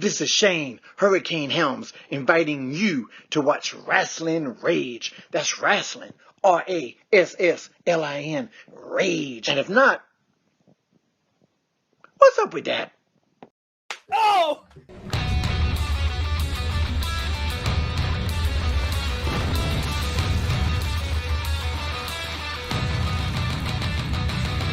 This is Shane, Hurricane Helms, inviting you to watch Rasslin Rage. That's Rasslin, Rasslin, Rage. And if not, what's up with that? Oh!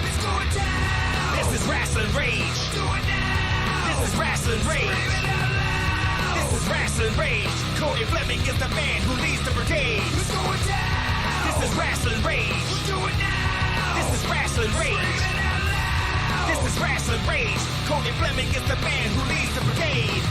It's going down! This is Rasslin Rage! It's going down! This is Rasslin Rage! Scream it out loud! This is Rasslin Rage! Cody Fleming is the man who leads the brigade! It's going down! This is Rasslin Rage! We'll do it now! This is Rasslin Rage! Scream it out loud! This is Rasslin Rage! Cody Fleming is the man who leads the brigade!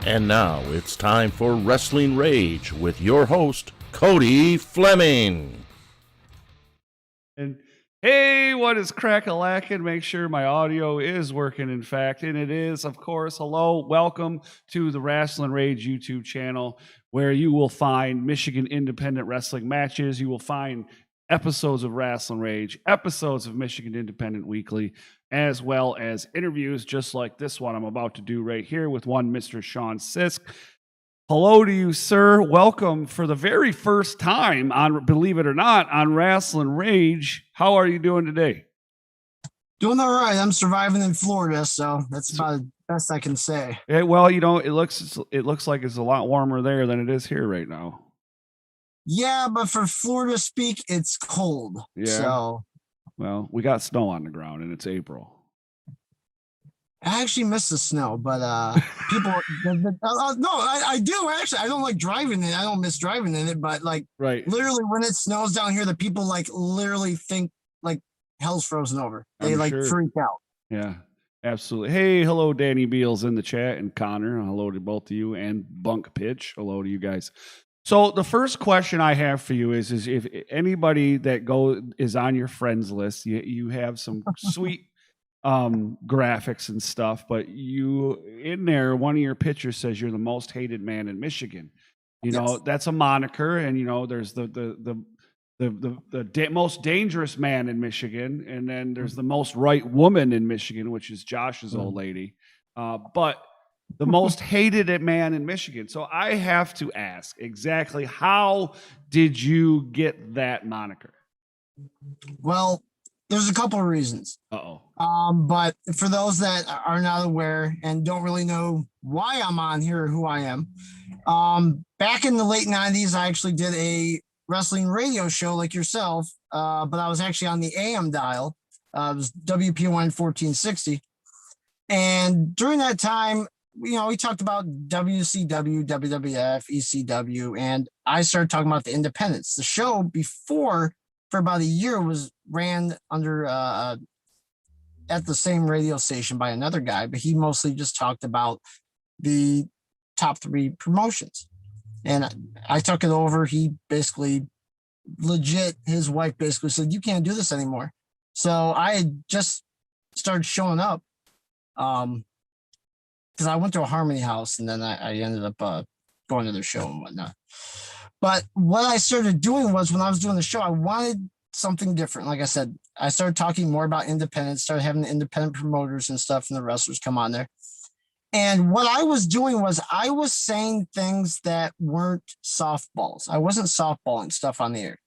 And now it's time for Rasslin Rage with your host, Cody Fleming. And hey, what is crack-a-lackin'? Make sure my audio is working, in fact, and it is, of course. Hello, welcome to the Rasslin Rage YouTube channel, where you will find Michigan independent wrestling matches. You will find episodes of Rasslin Rage, episodes of Michigan Independent Weekly, as well as interviews just like this one I'm about to do right here with one Mr. Shaun Sisk. Hello to you, sir. Welcome for the very first time on, believe it or not, on Rasslin Rage. How are you doing today? Doing all right. I'm surviving in Florida, so that's about the best I can say. Well, you know, it looks like it's a lot warmer there than it is here right now. Yeah, but for Florida speak, it's cold. Yeah. So Well, we got snow on the ground and it's April. I actually miss the snow, but people. No, I do actually. I don't like driving in it. I don't miss driving in it, but like Right. literally when it snows down here, the people like literally think like hell's frozen over. They I'm like sure. freak out. Yeah, absolutely. Hey, hello, Danny Beals in the chat, and Connor. Hello to both of you, and Bunk Pitch. Hello to you guys. So the first question I have for you is if anybody that is on your friends list, you have some sweet graphics and stuff, but you in there, one of your pictures says you're the most hated man in Michigan. You know, that's a moniker, and you know, there's the most dangerous man in Michigan, and then there's the most right woman in Michigan, which is Josh's old lady. But the most hated man in Michigan. So I have to ask, exactly how did you get that moniker? Well, there's a couple of reasons. But for those that are not aware and don't really know why I'm on here or who I am, back in the late 90s, I actually did a wrestling radio show like yourself, but I was actually on the AM dial. It was WP1 1460. And during that time, you know, we talked about WCW, WWF, ECW, and I started talking about the independents. The show before, for about a year, was ran under at the same radio station by another guy, but he mostly just talked about the top three promotions. And I took it over. He basically, legit, his wife basically said, "You can't do this anymore." So I had just started showing up. Because I went to a Harmony House and then I ended up going to their show and whatnot. But what I started doing was when I was doing the show, I wanted something different. Like I said, I started talking more about independence, started having the independent promoters and stuff and the wrestlers come on there. And what I was doing was I was saying things that weren't softballs. I wasn't softballing stuff on the air.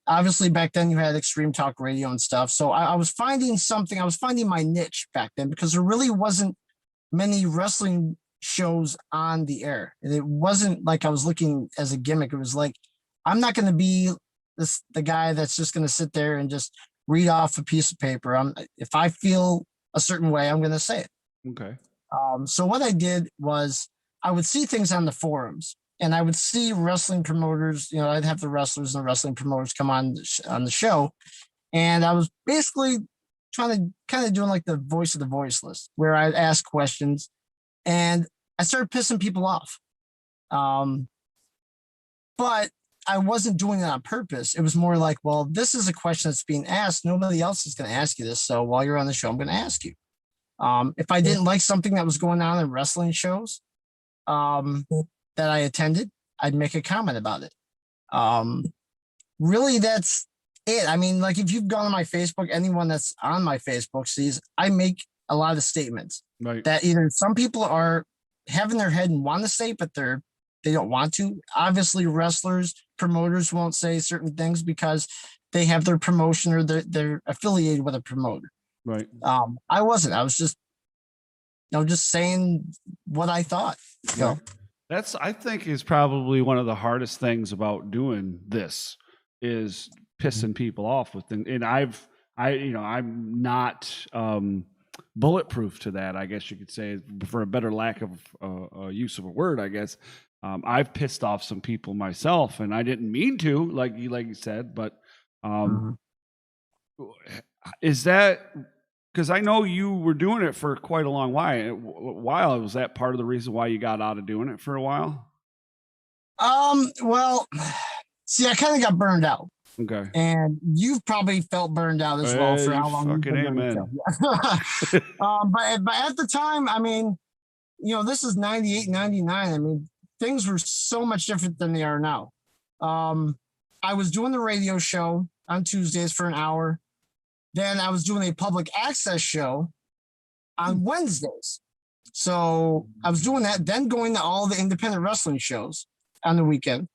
Obviously, back then you had Extreme Talk Radio and stuff. So I was finding something. I was finding my niche back then because there really wasn't many wrestling shows on the air. And it wasn't like I was looking as a gimmick. It was like, I'm not going to be the guy that's just going to sit there and just read off a piece of paper. If I feel a certain way, I'm going to say it. Okay. So what I did was I would see things on the forums and I would see wrestling promoters, you know, I'd have the wrestlers and the wrestling promoters come on the show. And I was basically trying to kind of doing like the voice of the voiceless, where I'd ask questions and I started pissing people off. But I wasn't doing it on purpose. It was more like, well, this is a question that's being asked. Nobody else is going to ask you this. So while you're on the show, I'm going to ask you. If I didn't like something that was going on in wrestling shows that I attended, I'd make a comment about it. Really, that's it. I mean, like if you've gone on my Facebook, anyone that's on my Facebook sees I make a lot of statements that either some people are having their head and want to say, but they don't want to. Obviously, wrestlers, promoters won't say certain things because they have their promotion or they're affiliated with a promoter. Right. I wasn't. I was just, just saying what I thought. That's, I think, is probably one of the hardest things about doing this is pissing people off with things. And I'm not bulletproof to that, I guess you could say, for a better lack of use of a word, I guess. I've pissed off some people myself, and I didn't mean to, like you said, but is that because I know you were doing it for quite a long while? Was that part of the reason why you got out of doing it for a while? Well, see, I kind of got burned out. Okay. And you've probably felt burned out as well for how long. Fucking amen. But at the time, I mean, this is 98, 99. I mean, things were so much different than they are now. I was doing the radio show on Tuesdays for an hour. Then I was doing a public access show on Wednesdays. So I was doing that, then going to all the independent wrestling shows on the weekend.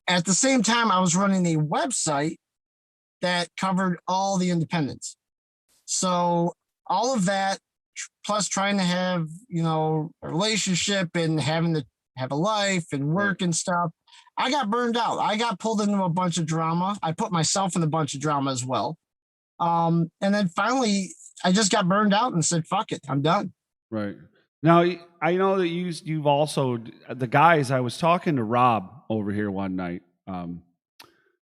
At the same time, I was running a website that covered all the independents. So all of that, plus trying to have, a relationship and having to have a life and work and stuff, I got burned out. I got pulled into a bunch of drama. I put myself in a bunch of drama as well. And then finally, I just got burned out and said, fuck it, I'm done. Right. Now, I know that you've also, the guys, I was talking to Rob over here one night,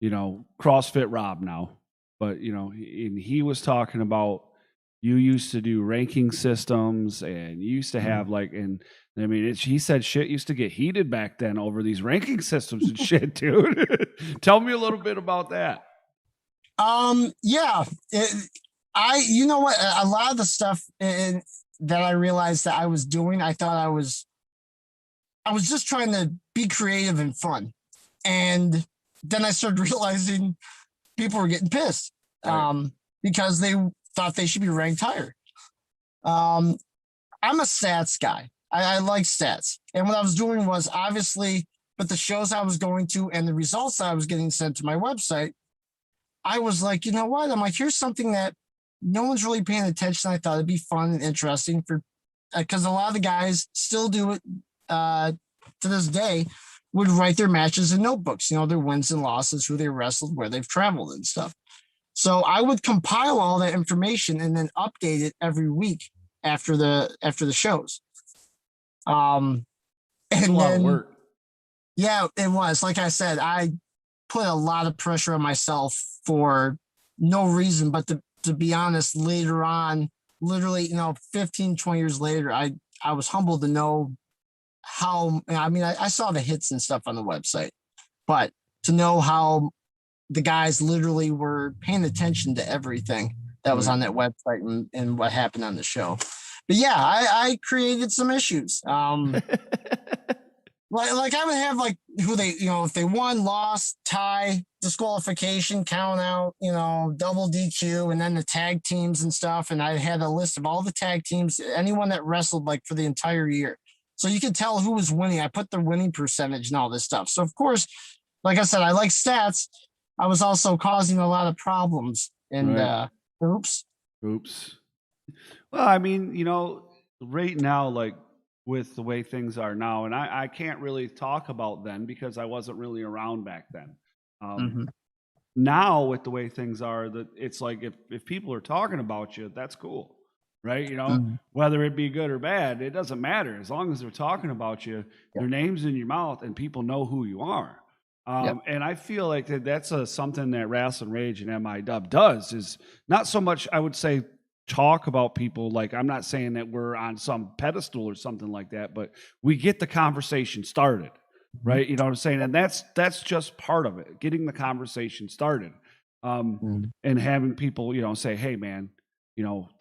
CrossFit Rob now, but, and he was talking about you used to do ranking systems and you used to have he said shit used to get heated back then over these ranking systems and shit, dude. Tell me a little bit about that. Yeah, you know what? A lot of the stuff that I realized that I was doing, I thought I was just trying to be creative and fun. And then I started realizing people were getting pissed, because they thought they should be ranked higher. I'm a stats guy. I like stats. And what I was doing was obviously, but the shows I was going to and the results I was getting sent to my website, I was like, you know what? I'm like, here's something that no one's really paying attention. I thought it'd be fun and interesting because a lot of the guys still do it to this day, would write their matches in notebooks, their wins and losses, who they wrestled, where they've traveled and stuff. So I would compile all that information and then update it every week after the shows. And that's a lot of work. Yeah, it was. Like I said, I put a lot of pressure on myself for no reason, but to be honest, later on, literally, 15, 20 years later, I was humbled to know how, I saw the hits and stuff on the website, but to know how the guys literally were paying attention to everything that was on that website and what happened on the show. But yeah, I created some issues. Like I would have who they, if they won, lost, tie, disqualification, count out, double DQ, and then the tag teams and stuff. And I had a list of all the tag teams, anyone that wrestled for the entire year. So you could tell who was winning. I put the winning percentage and all this stuff. So of course, like I said, I like stats. I was also causing a lot of problems and oops. Well, right now, with the way things are now, and I can't really talk about then because I wasn't really around back then. Now with the way things are, that it's like if people are talking about you, that's cool, right? Whether it be good or bad, it doesn't matter as long as they're talking about you. Their name's in your mouth and people know who you are. And I feel like that's something that Rasslin Rage and MIW does, is not so much, I would say, talk about people. I'm not saying that we're on some pedestal or something like that, but we get the conversation started, right? You know what I'm saying? And that's just part of it, getting the conversation started, and having people, say, hey man,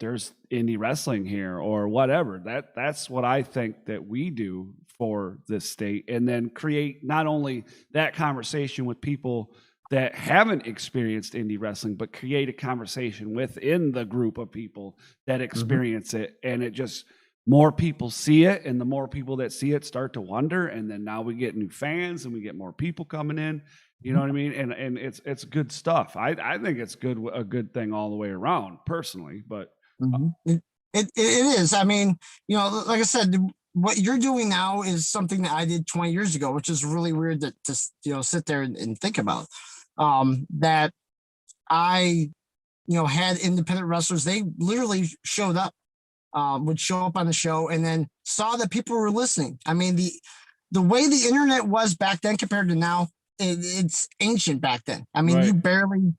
there's indie wrestling here or whatever. That's what I think that we do for this state, and then create not only that conversation with people that haven't experienced indie wrestling, but create a conversation within the group of people that experience it. And it just, more people see it, and the more people that see it start to wonder. And then now we get new fans and we get more people coming in, you know what I mean? And it's good stuff. I think it's a good thing all the way around personally, but it is. I mean, you know, like I said, what you're doing now is something that I did 20 years ago, which is really weird to you know, sit there and think about. That I, you know, had independent wrestlers. They literally showed up, would show up on the show, and then saw that people were listening. I mean, the way the internet was back then compared to now, it's ancient back then. I mean, you barely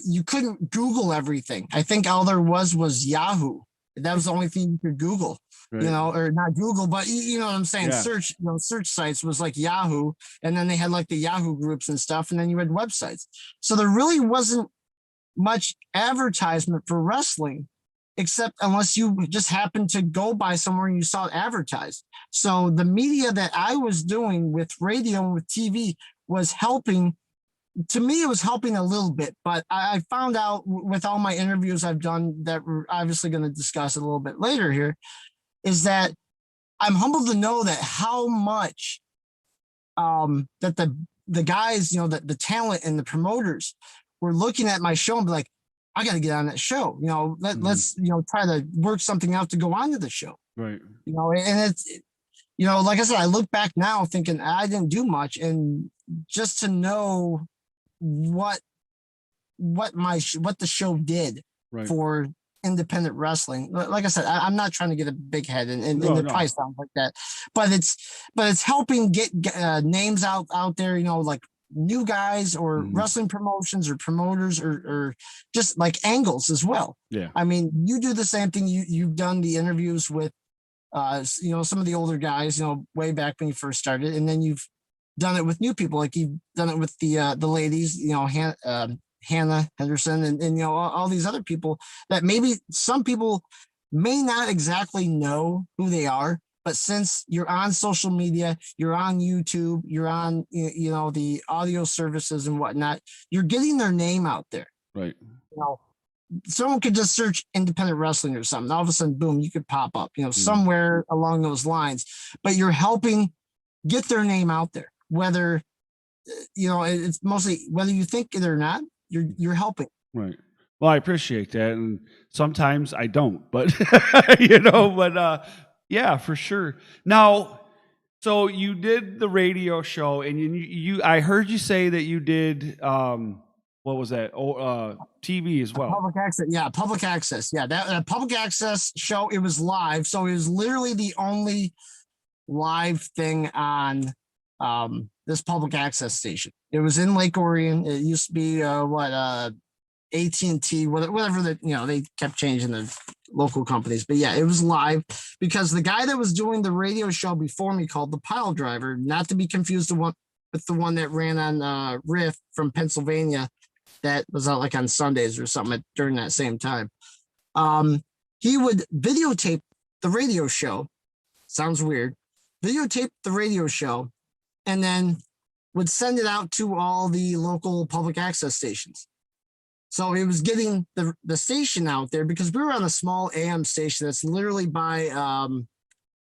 you couldn't Google everything. I think all there was Yahoo. That was the only thing you could Google. You know, or not Google, but you know what I'm saying? Search, you know, search sites was like Yahoo, and then they had like the Yahoo groups and stuff, and then you had websites. So there really wasn't much advertisement for wrestling, except unless you just happened to go by somewhere and you saw it advertised. So the media that I was doing with radio and with TV was helping. To me, it was helping a little bit, but I found out with all my interviews I've done that we're obviously going to discuss a little bit later here, is that I'm humbled to know that how much that the guys, you know, the talent and the promoters were looking at my show and be like, I got to get on that show. You know, let's, you know, try to work something out to go on to the show. Right. You know, and it's, you know, like I said, I look back now thinking I didn't do much, and just to know what the show did for independent wrestling. Like I said, I'm not trying to get a big head, and it probably sounds like that, but it's helping get names out there, you know, like new guys or wrestling promotions or promoters or just like angles as well. Yeah. I mean, you do the same thing. You've done the interviews with you know, some of the older guys, you know, way back when you first started, and then you've done it with new people, like you've done it with the ladies, you know, Hannah Henderson, and you know, all these other people that maybe some people may not exactly know who they are, but since you're on social media, you're on YouTube, you're on, you know, the audio services and whatnot, you're getting their name out there. Right. You know, someone could just search independent wrestling or something. All of a sudden, boom, you could pop up, you know, somewhere along those lines, but you're helping get their name out there, whether, you know, it's mostly whether you think it or not, you're helping. Right. Well, I appreciate that. And sometimes I don't, but you know, but yeah, for sure. Now, so you did the radio show, and you I heard you say that you did what was that? TV as well. Public access. Yeah, public access. Yeah, that public access show, it was live. So it was literally the only live thing on this public access station. It was in Lake Orion. It used to be AT&T, whatever that, you know, they kept changing the local companies. But yeah, it was live because the guy that was doing the radio show before me, called the Pile Driver, not to be confused with the one that ran on Riff from Pennsylvania, that was out like on Sundays or something during that same time. He would videotape the radio show. Sounds weird. Videotape the radio show, and then would send it out to all the local public access stations. So it was getting the station out there, because we were on a small AM station that's literally by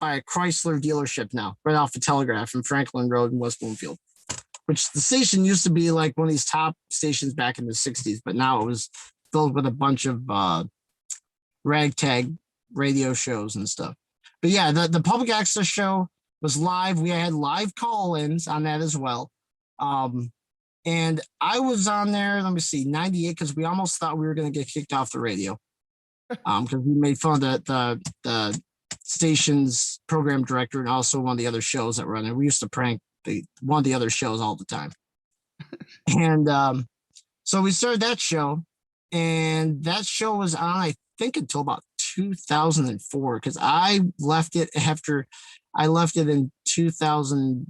a Chrysler dealership now, right off the Telegraph and Franklin Road in West Bloomfield, which the station used to be like one of these top stations back in the 60s, but now it was filled with a bunch of ragtag radio shows and stuff. But yeah, the public access show was live. We had live call-ins on that as well. And I was on there, let me see, 98, because we almost thought we were going to get kicked off the radio. Because we made fun of the station's program director and also one of the other shows that were on there. We used to prank one of the other shows all the time. And so we started that show, and that show was on, I think, until about 2004, because I left it in 2000.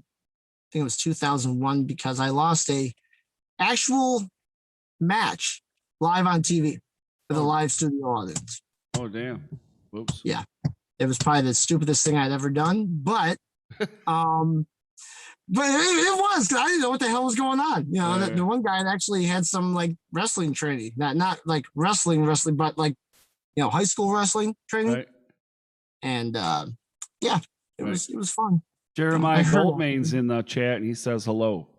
I think it was 2001, because I lost a actual match live on TV with a live studio audience. Oh, damn. Whoops. Yeah. It was probably the stupidest thing I'd ever done, but But it was. I didn't know what the hell was going on. You know, Yeah. the one guy actually had some like wrestling training, not like wrestling, but like, you know, high school wrestling training. Right. And yeah, it was fun. Jeremiah Goldmain's in the chat and he says hello.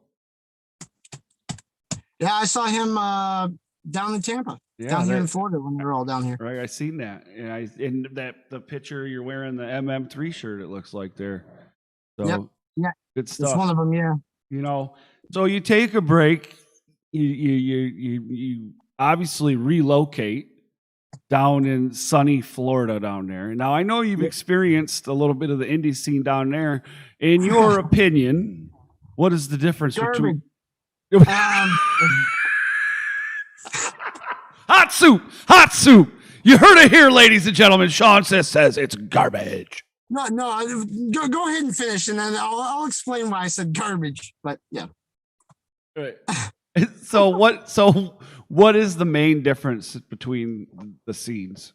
Yeah, I saw him down in Tampa, down here in Florida when they were all down here. Right, I seen that, and the picture you're wearing the MM3 shirt. It looks like there. So yeah, good stuff. It's one of them. Yeah, you know. So you take a break. You obviously relocate down in sunny Florida down there. Now I know you've experienced a little bit of the indie scene down there. In your opinion, what is the difference between? Hot soup. You heard it here, ladies and gentlemen. Shaun Sisk says it's garbage. No, go ahead and finish, and then I'll explain why I said garbage. But yeah. Right. So what is the main difference between the scenes?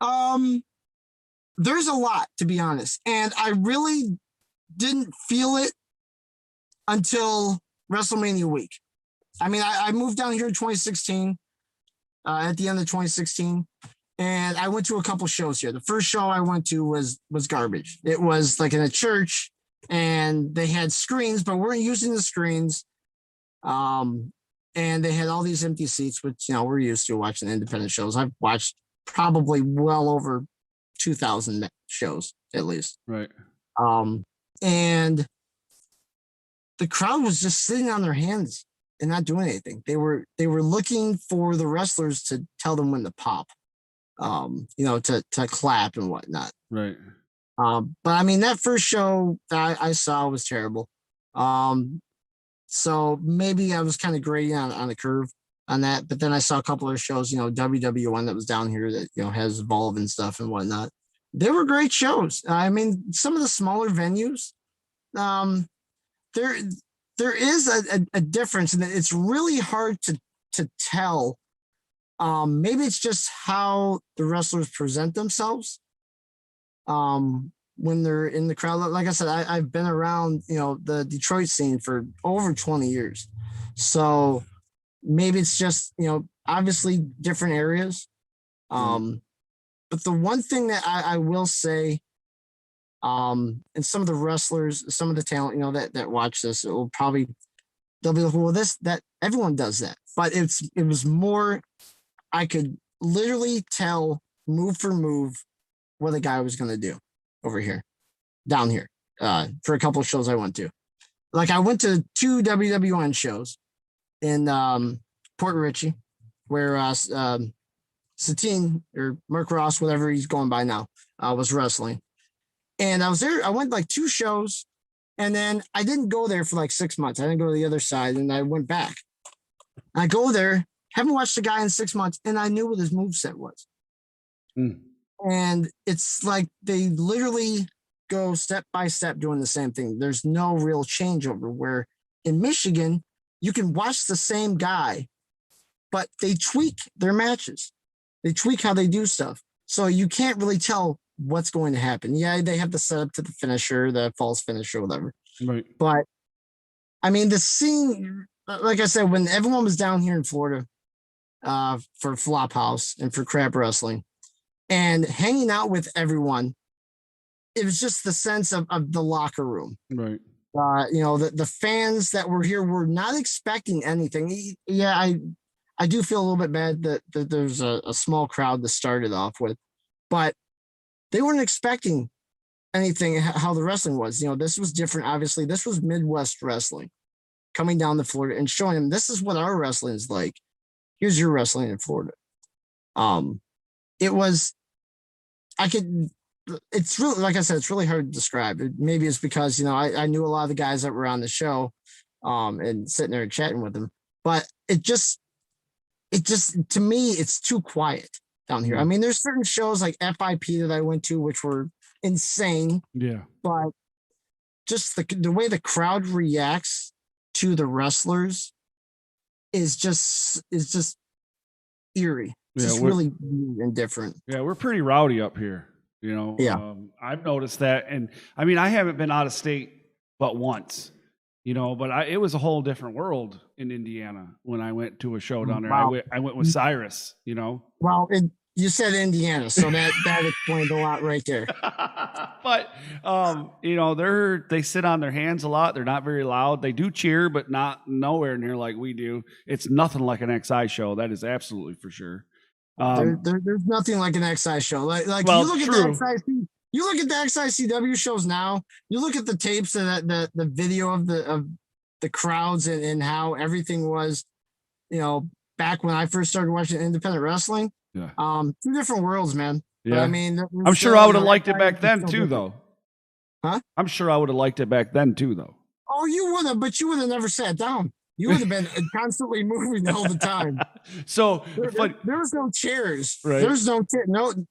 There's a lot, to be honest, and I really didn't feel it until WrestleMania week. I mean, I moved down here in 2016, at the end of 2016, and I went to a couple shows here. The first show I went to was garbage. It was like in a church, and they had screens, but weren't using the screens. And they had all these empty seats, which, you know, we're used to watching independent shows. I've watched probably well over 2,000 shows at least. Right. And the crowd was just sitting on their hands and not doing anything. They were looking for the wrestlers to tell them when to pop, you know, to clap and whatnot. Right. But I mean, that first show that I saw was terrible. So maybe I was kind of grading on a curve on that. But then I saw a couple of shows, you know, WW1 that was down here that, you know, has Evolve and stuff and whatnot. They were great shows. I mean, some of the smaller venues, there is a difference, and it's really hard to tell. Maybe it's just how the wrestlers present themselves when they're in the crowd. Like I said, I've been around, you know, the Detroit scene for over 20 years. So maybe it's just, you know, obviously different areas. But the one thing that I will say, and some of the wrestlers, some of the talent, you know, that watch this, they'll be like, well, that everyone does that. But it was more, I could literally tell move for move what the guy was going to do over here, down here, for a couple of shows I went to. Like I went to 2 WWN shows in Port Richey, where Satine or Mark Ross, whatever he's going by now, was wrestling. And I was there. I went like 2 shows, and then I didn't go there for like 6 months. I didn't go to the other side, and I went back. I go there, haven't watched the guy in 6 months, and I knew what his moveset was. And it's like they literally go step by step doing the same thing. There's no real changeover, where in Michigan, you can watch the same guy, but they tweak their matches. They tweak how they do stuff. So you can't really tell what's going to happen. Yeah, they have the setup to the finisher, the false finisher, whatever. Right. But I mean, the scene, like I said, when everyone was down here in Florida for Flophouse and for Crab Wrestling and hanging out with everyone, it was just the sense of the locker room. Right. You know, the fans that were here were not expecting anything. Yeah, I do feel a little bit bad that there's a small crowd to start it off with, but they weren't expecting anything, how the wrestling was. You know, this was different. Obviously, this was Midwest wrestling coming down to Florida and showing them this is what our wrestling is like. Here's your wrestling in Florida. It was, it's really, like I said, it's really hard to describe. Maybe it's because, you know, I knew a lot of the guys that were on the show and sitting there and chatting with them, but it just, to me, it's too quiet down here. I mean, there's certain shows like FIP that I went to, which were insane. Yeah. But just the way the crowd reacts to the wrestlers is just eerie. It's just really weird and different. Yeah, we're pretty rowdy up here. You know, yeah. I've noticed that. And I mean, I haven't been out of state but once. you know, but it was a whole different world in Indiana when I went to a show down there. Wow. I went with Cyrus, you know. Well, you said Indiana, so that explains a lot right there. But you know, they sit on their hands a lot. They're not very loud. They do cheer, but nowhere near like we do. It's nothing like an XI show. That is absolutely for sure. There's nothing like an XI show. Like well, you look true. at the XI, you look at the XICW shows now. You look at the tapes and the video of the crowds and how everything was, you know, back when I first started watching independent wrestling. Yeah. 2 different worlds, man. Yeah. But, I mean, I'm sure I would have liked it back then too, though. Huh? I'm sure I would have liked it back then too, though. Oh, you would have, but you would have never sat down. You would have been constantly moving all the time. So there was no chairs. Right. There was no,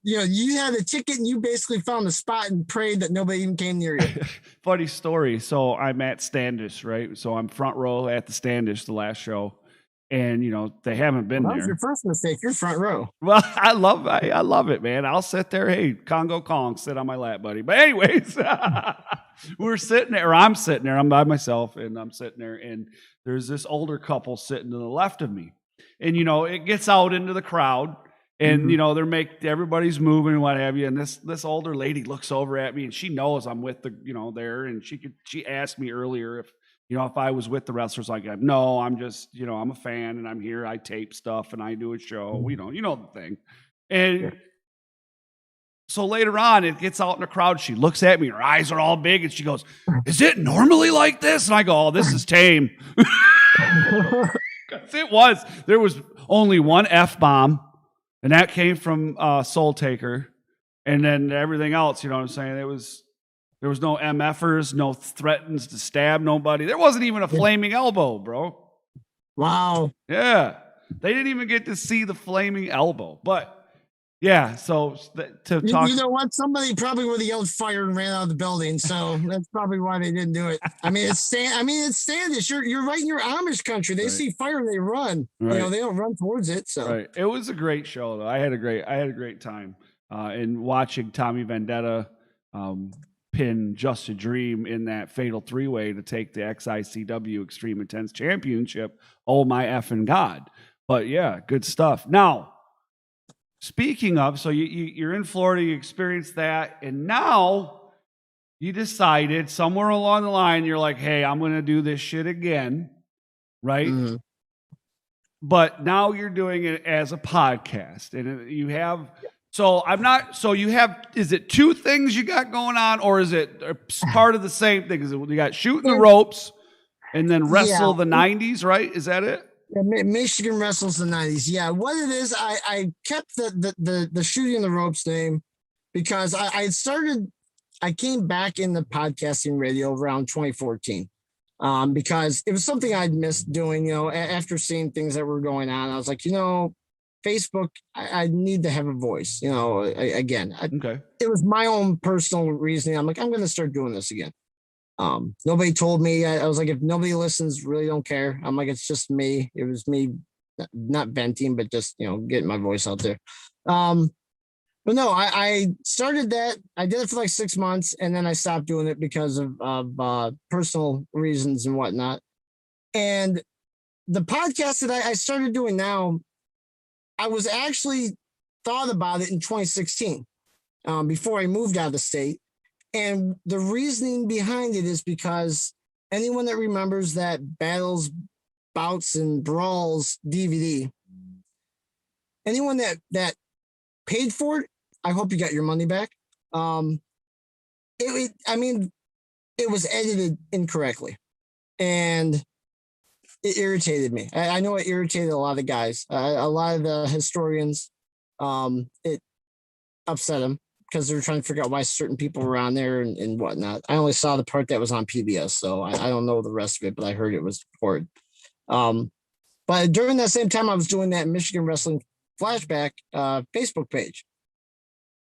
you know, you had a ticket and you basically found a spot and prayed that nobody even came near you. Funny story. So I'm at Standish, right? So I'm front row at the Standish, the last show. And, you know, they haven't been there. That was your first mistake. You're front row. Well, I love it, man. I'll sit there. Hey, Congo Kong, sit on my lap, buddy. But anyways, we're sitting there, or I'm sitting there. I'm by myself, and I'm sitting there, and there's this older couple sitting to the left of me. And, you know, it gets out into the crowd, and, you know, everybody's moving and what have you. And this older lady looks over at me, and she knows I'm with the, you know, there. And she asked me earlier if I was with the wrestlers. Like, no, I'm just, you know, I'm a fan and I'm here. I tape stuff and I do a show, you know the thing. And so later on, it gets out in the crowd. She looks at me, her eyes are all big, and she goes, "Is it normally like this?" And I go, "Oh, this is tame." It was. There was only one F-bomb, and that came from Soul Taker. And then everything else, you know what I'm saying? There was no MFers, no threatens to stab nobody. There wasn't even a flaming elbow, bro. Wow. Yeah. They didn't even get to see the flaming elbow. But, yeah, so to talk... You know what? Somebody probably would have yelled fire and ran out of the building, so that's probably why they didn't do it. I mean, it's Standish. You're right in your Amish country. They see fire and they run. Right. You know, they don't run towards it. So right. It was a great show, though. I had a great time in watching Tommy Vendetta pin Just a Dream in that fatal 3-way to take the XICW Extreme Intense Championship. Oh my effing God. But yeah, good stuff. Now, speaking of, so you're in Florida, you experienced that, and now you decided somewhere along the line, you're like, hey, I'm going to do this shit again, right? Mm-hmm. But now you're doing it as a podcast, and you have... is it 2 things you got going on, or is it part of the same thing? Is it, you got Shooting the Ropes and then Wrestle the 90s, right? Is that it? Yeah, Michigan Wrestles the 90s. Yeah, what it is, I kept the Shooting the Ropes name because I came back in the podcasting radio around 2014 because it was something I'd missed doing, you know, after seeing things that were going on. I was like, you know, Facebook, I need to have a voice, you know, again. Okay. It was my own personal reasoning. I'm like, I'm going to start doing this again. Nobody told me. I was like, if nobody listens, really don't care. I'm like, it's just me. It was me not venting, but just, you know, getting my voice out there. But no, I started that. I did it for like 6 months, and then I stopped doing it because of personal reasons and whatnot. And the podcast that I started doing now, I was actually thought about it in 2016 before I moved out of the state. And the reasoning behind it is because anyone that remembers that Battles, Bouts, and Brawls DVD, anyone that paid for it, I hope you got your money back. It was edited incorrectly. And it irritated me. I know it irritated a lot of guys, a lot of the historians. It upset them because they were trying to figure out why certain people were on there and whatnot. I only saw the part that was on PBS, so I don't know the rest of it, but I heard it was horrid. But during that same time, I was doing that Michigan Wrestling Flashback Facebook page.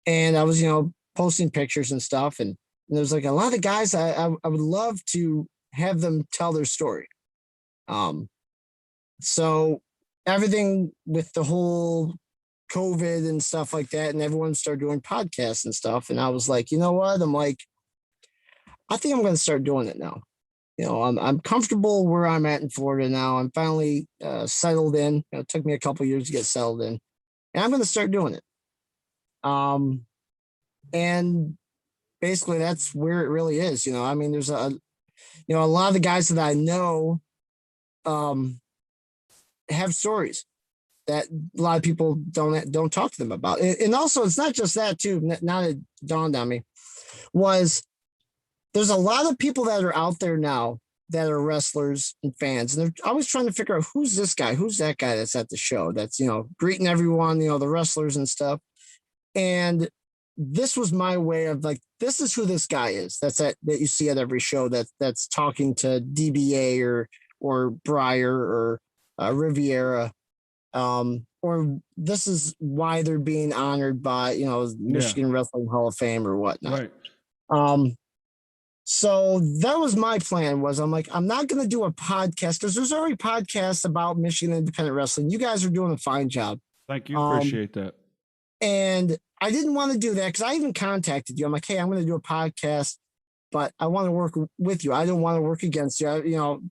And I was, you know, posting pictures and stuff. And there's like a lot of guys I would love to have them tell their story. So everything with the whole COVID and stuff like that, and everyone started doing podcasts and stuff. And I was like, you know what? I'm like, I think I'm going to start doing it now. I'm comfortable where I'm at in Florida now. I'm finally settled in. It took me a couple years to get settled in, and I'm going to start doing it. And basically that's where it really is. I mean, there's a lot of the guys that I know have stories that a lot of people don't talk to them about. And also, it's not just that too. Now it dawned on me, there's a lot of people that are out there now that are wrestlers and fans, and they're always trying to figure out who's this guy, who's that guy that's at the show, that's greeting everyone, the wrestlers and stuff. And this was my way of like, this is who this guy is. That you see at every show that's talking to DBA or Breyer or Riviera. Or this is why they're being honored by, Michigan Wrestling Hall of Fame or whatnot. Right. So that was my plan. I'm like, I'm not going to do a podcast because there's already podcasts about Michigan independent wrestling. You guys are doing a fine job. Thank you. Appreciate that. And I didn't want to do that because I even contacted you. I'm like, hey, I'm going to do a podcast, but I want to work with you. I don't want to work against you.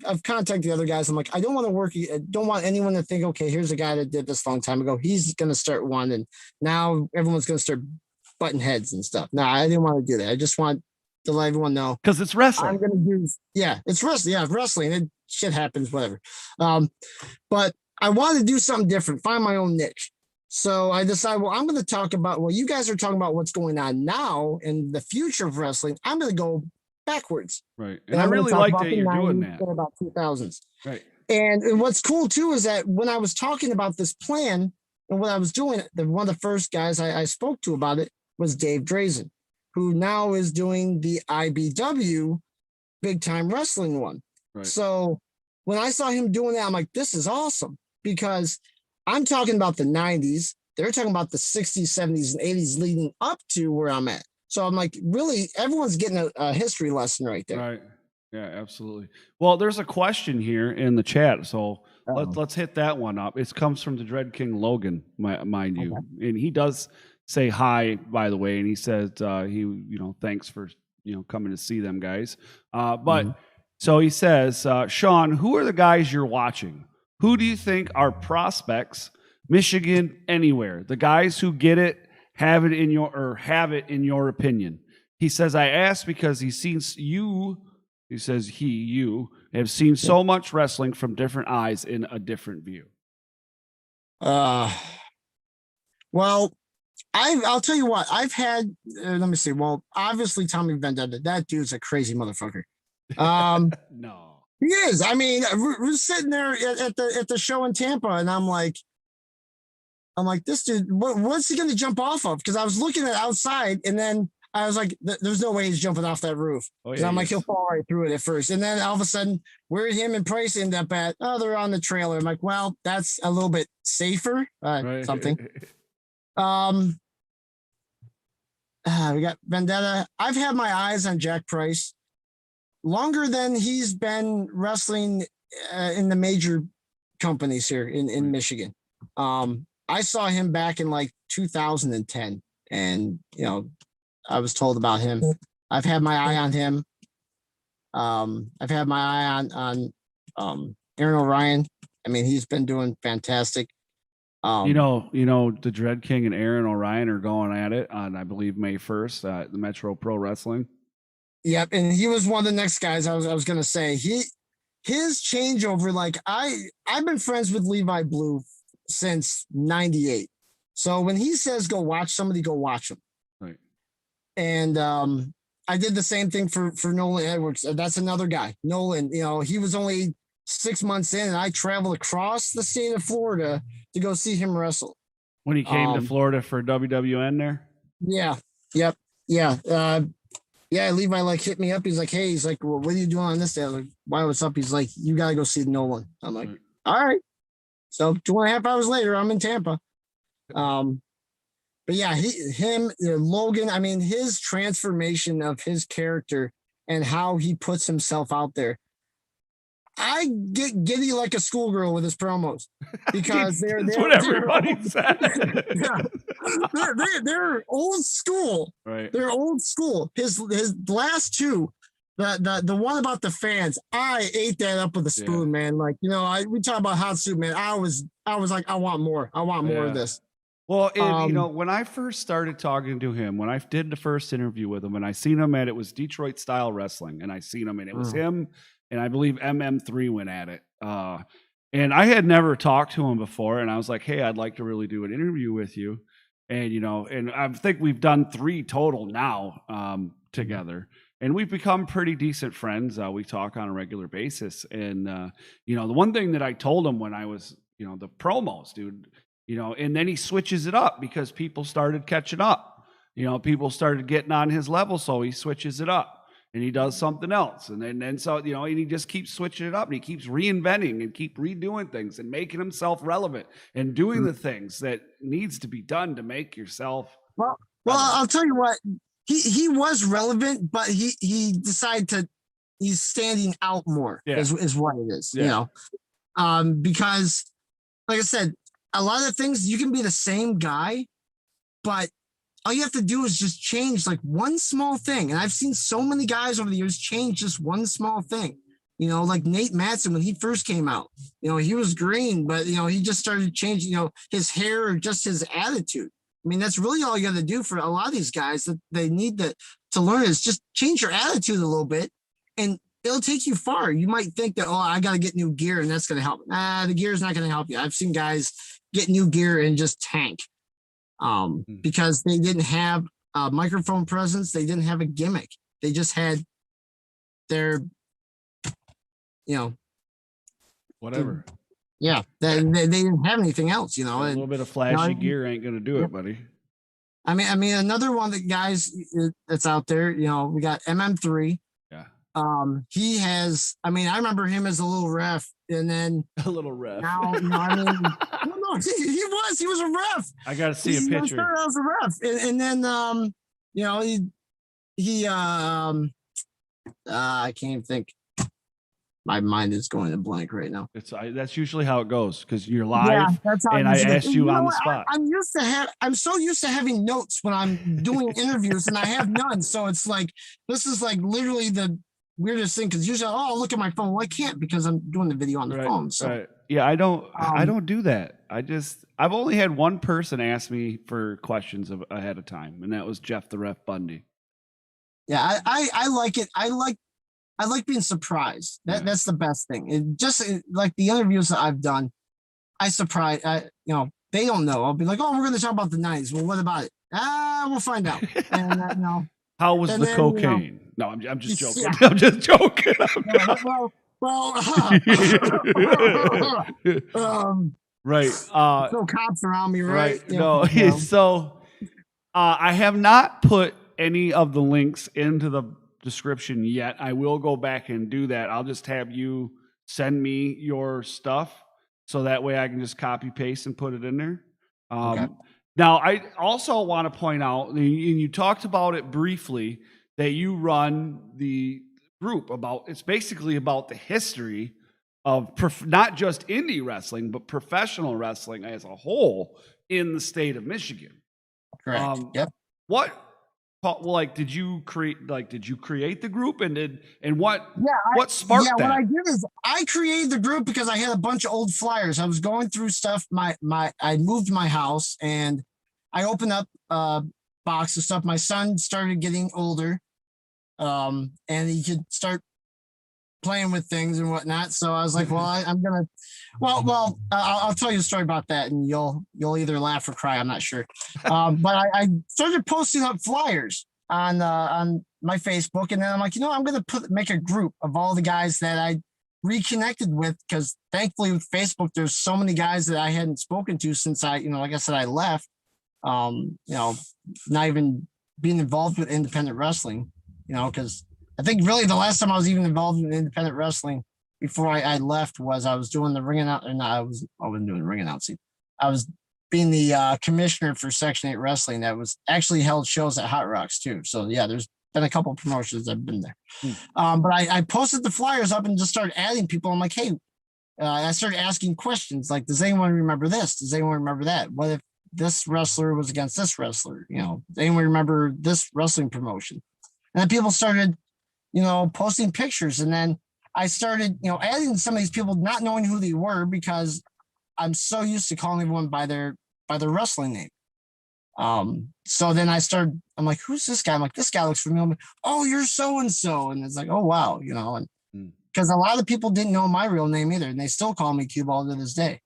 I've contacted the other guys. I'm like, I don't want anyone to think, okay, here's a guy that did this a long time ago. He's going to start one, and now everyone's going to start butting heads and stuff. No, I didn't want to do that. I just want to let everyone know. Because it's wrestling. I'm going to do, it's wrestling. Yeah, wrestling. Shit happens, whatever. But I wanted to do something different, find my own niche. So I decided, I'm going to talk about, you guys are talking about what's going on now and the future of wrestling. I'm going to go backwards. Right. And I really like that you're doing that. About 2000s. Right. And what's cool too is that when I was talking about this plan and what I was doing, one of the first guys I spoke to about it was Dave Drazen, who now is doing the IBW Big Time Wrestling one. Right. So when I saw him doing that, I'm like, this is awesome, because I'm talking about the 90s. They're talking about the 60s, 70s, and 80s leading up to where I'm at. So I'm like, really, everyone's getting a history lesson right there. Right. Yeah, absolutely. Well, there's a question here in the chat. So let's hit that one up. It comes from the Dread King Logan, mind you. Okay. And he does say hi, by the way. And he says thanks for, coming to see them guys. So he says, Shaun, who are the guys you're watching? Who do you think are prospects, Michigan, anywhere? The guys who get it, have it in your opinion. He says, I asked because he says you have seen so much wrestling from different eyes in a different view. Well, I'll tell you what, I've had, let me see. Well, obviously Tommy Vendetta, that dude's a crazy motherfucker. No. He is. I mean, we're sitting there at the show in Tampa, and I'm like, this dude, what's he going to jump off of? Because I was looking at outside, and then I was like, there's no way he's jumping off that roof. Oh, yeah, I'm like, he'll fall right through it at first. And then all of a sudden, where him and Price end up at? Oh, they're on the trailer. I'm like, well, that's a little bit safer. Right. Something. We got Vendetta. I've had my eyes on Jack Price longer than he's been wrestling in the major companies here in Michigan. I saw him back in like 2010, and I was told about him. I've had my eye on him. I've had my eye on Aaron O'Ryan. I mean, he's been doing fantastic. The Dread King and Aaron O'Ryan are going at it on, I believe, May 1st at the Metro Pro Wrestling. Yep, and he was one of the next guys I was going to say. His changeover, like I've been friends with Levi Blue since 98. So when he says go watch somebody, go watch him. Right. And I did the same thing for Nolan Edwards. That's another guy. Nolan, he was only 6 months in, and I traveled across the state of Florida to go see him wrestle. When he came to Florida for WWN there? Yeah. Yep. Yeah. Levi hit me up. He's like, hey, well, what are you doing on this day? I was like, why, what's up? He's like, you got to go see Nolan. I'm like, all right. So 2.5 hours later, I'm in Tampa. But yeah, Logan, I mean, his transformation of his character and how he puts himself out there. I get giddy like a schoolgirl with his promos, because they're what everybody says. They're old school. Right. They're old school. His last two the one about the fans, I ate that up with a spoon, man. Like, we talk about hot soup, man. I was like, I want more. I want more of this. Well, when I first started talking to him, when I did the first interview with him, and I seen him it was Detroit Style Wrestling, and I seen him, and it was him, and I believe MM3 went at it. And I had never talked to him before, and I was like, hey, I'd like to really do an interview with you. And, and I think we've done 3 total now together. And we've become pretty decent friends. We talk on a regular basis. And, the one thing that I told him when I was, the promos, dude, and then he switches it up because people started catching up. People started getting on his level, so he switches it up and he does something else. And then so, and he just keeps switching it up and he keeps reinventing and keep redoing things and making himself relevant and doing the things that needs to be done to make yourself. Well, I'll tell you what. He was relevant, but he decided he's standing out more is what it is, because like I said, a lot of things you can be the same guy, but all you have to do is just change like one small thing. And I've seen so many guys over the years change just one small thing, like Nate Matson, when he first came out, he was green, but he just started changing, his hair or just his attitude. I mean, that's really all you got to do for a lot of these guys that they need to learn is just change your attitude a little bit and it'll take you far. You might think that, I got to get new gear and that's going to help. The gear is not going to help you. I've seen guys get new gear and just tank because they didn't have a microphone presence. They didn't have a gimmick. They just had their, whatever. Yeah, they didn't have anything else, A little bit of flashy gear ain't gonna do it, buddy. I mean, another one that guys that's out there, we got MM3. Yeah. He has. I mean, I remember him as a little ref, and then a little ref. Now, he was a ref. I got to see a picture. He was a ref, and then I can't even think. My mind is going to blank right now. That's usually how it goes because you're live, and I asked you on the spot. I'm so used to having notes when I'm doing interviews, and I have none. So it's like this is like literally the weirdest thing because usually, I'll look at my phone. Well, I can't because I'm doing the video on the phone. So yeah, I don't do that. I've only had one person ask me for questions ahead of time, and that was Jeff the Ref Bundy. Yeah, I like it. I like being surprised. That's the best thing. Like the interviews that I've done, they don't know. I'll be like, we're going to talk about the 90s. Well, what about it? We'll find out. And, how was the cocaine? No, I'm just joking. Yeah. I'm just joking. Right. No cops around me, right? No. So I have not put any of the links into the description yet. I will go back and do that. I'll just have you send me your stuff so that way I can just copy paste and put it in there. Okay. Now I also want to point out, and you talked about it briefly, that you run the group it's basically about the history of not just indie wrestling but professional wrestling as a whole in the state of Michigan. Correct. Yep. Did you create the group and what sparked that? What I did is I created the group because I had a bunch of old flyers. I was going through stuff. I moved my house and I opened up a box of stuff. My son started getting older, and he could start playing with things and whatnot. So I was like, I'll tell you a story about that, and you'll either laugh or cry. I'm not sure. But I started posting up flyers on my Facebook, and then I'm like, I'm going to make a group of all the guys that I reconnected with, because thankfully with Facebook, there's so many guys that I hadn't spoken to since like I said, I left. Not even being involved with independent wrestling, because I think really the last time I was even involved in independent wrestling before I left was I was doing the ring announcing. I wasn't doing ring announcing. I was being the commissioner for Section 8 Wrestling that was actually held shows at Hot Rocks too. So yeah, there's been a couple of promotions I've been there. But I posted the flyers up and just started adding people. I'm like, hey, I started asking questions like, does anyone remember this? Does anyone remember that? What if this wrestler was against this wrestler? Does anyone remember this wrestling promotion? And then people started posting pictures. And then I started, adding some of these people, not knowing who they were because I'm so used to calling everyone by their wrestling name. So then I'm like, who's this guy? I'm like, this guy looks familiar. I'm like, oh, you're so-and-so. And it's like, oh, wow. And because a lot of people didn't know my real name either. And they still call me Cue Ball to this day.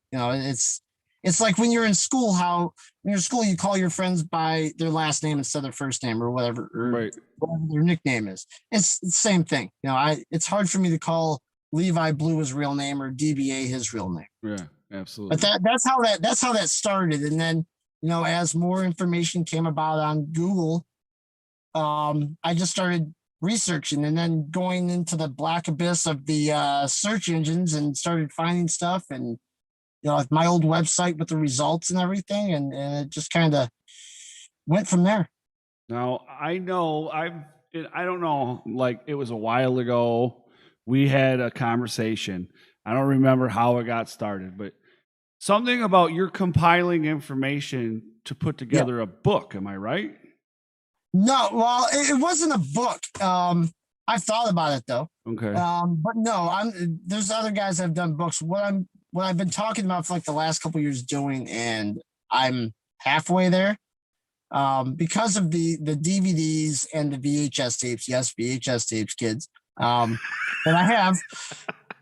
It's like when you're in school, you call your friends by their last name instead of their first name or whatever, whatever their nickname is. It's the same thing. It's hard for me to call Levi Blue his real name or DBA his real name. Yeah, absolutely. But that's how that started. And then, as more information came about on Google, I just started researching and then going into the black abyss of the search engines and started finding stuff and, my old website with the results and everything. And it just kind of went from there. Now, I know I don't know, like it was a while ago. We had a conversation. I don't remember how it got started, but something about you're compiling information to put together a book. Am I right? No, well, it wasn't a book. I thought about it though. Okay. But no, there's other guys that have done books. What I've been talking about for like the last couple of years doing, and I'm halfway there. Because of the DVDs and the VHS tapes. Yes, VHS tapes, kids. That I have.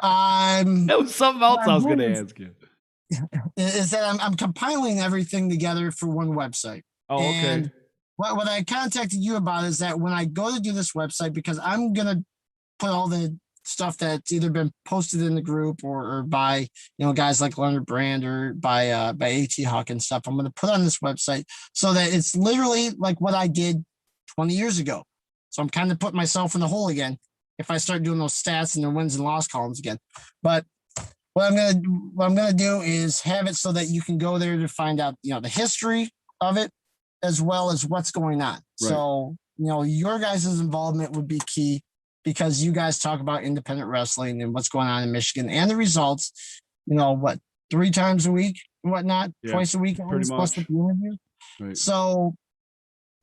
That was something else I was going to ask you. Is that I'm compiling everything together for one website. Oh, okay. And what I contacted you about is that when I go to do this website, because I'm going to put all the stuff that's either been posted in the group or by, guys like Leonard Brand or by AT Hawk and stuff, I'm going to put on this website so that it's literally like what I did 20 years ago. So I'm kind of putting myself in the hole again if I start doing those stats and the wins and loss columns again. But what I'm gonna do is have it so that you can go there to find out, the history of it as well as what's going on. Right. So, your guys' involvement would be key because you guys talk about independent wrestling and what's going on in Michigan and the results, 3 times a week and whatnot, twice a week, pretty much. Plus with the interviews. Right. So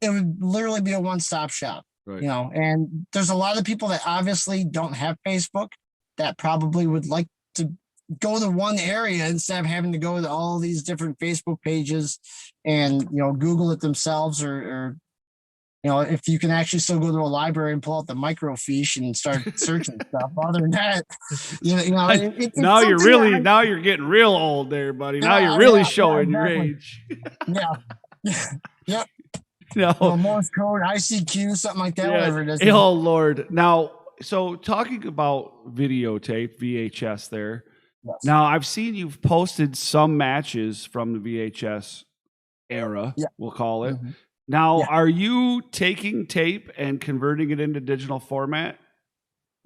it would literally be a one-stop shop, right. And there's a lot of people that obviously don't have Facebook that probably would like to go to one area instead of having to go to all these different Facebook pages and, Google it themselves or if you can actually still go to a library and pull out the microfiche and start searching stuff. Other than that, now you're getting real old there, buddy. Now you're really showing your age. Yep. No. Morse code, ICQ, something like that, whatever it is. Oh, Lord. Now, so talking about videotape, VHS there. Yes. Now, I've seen you've posted some matches from the VHS era, we'll call it. Mm-hmm. Now, are you taking tape and converting it into digital format?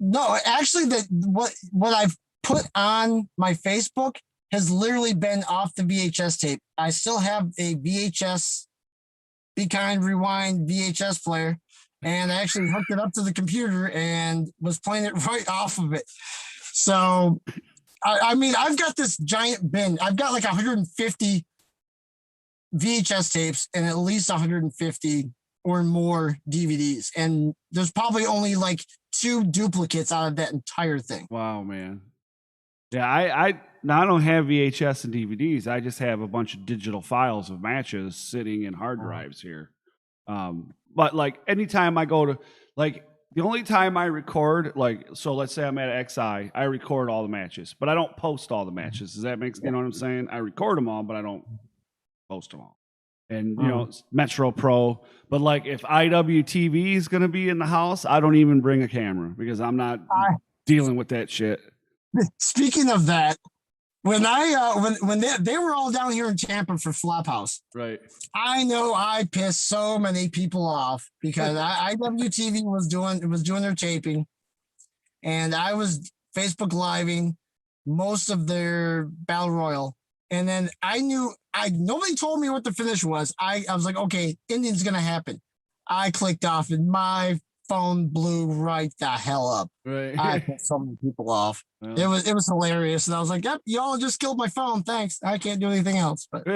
No, actually, what I've put on my Facebook has literally been off the VHS tape. I still have a VHS Be Kind Rewind VHS player, and I actually hooked it up to the computer and was playing it right off of it. So, I mean, I've got this giant bin. I've got like 150 VHS tapes and at least 150 or more DVDs. And there's probably only like 2 duplicates out of that entire thing. Wow, man. Yeah, I don't have VHS and DVDs. I just have a bunch of digital files of matches sitting in hard drives here. But like anytime I go to, like, the only time I record, like, so let's say I'm at XI, I record all the matches, but I don't post all the matches. Does that make sense? You know what I'm saying? I record them all, but I don't post them all. And, Metro Pro. But like if IWTV is going to be in the house, I don't even bring a camera because I'm not dealing with that shit. Speaking of that, when they were all down here in Tampa for Flophouse, right? I know I pissed so many people off because IWTV was doing their taping, and I was Facebook living most of their Battle Royal, and then nobody told me what the finish was. I was like, okay, Indian's gonna happen. I clicked off, and my phone blew right the hell up. Right. I pissed so many people off. Well, it was hilarious, and I was like, "Yep, y'all just killed my phone. Thanks. I can't do anything else." But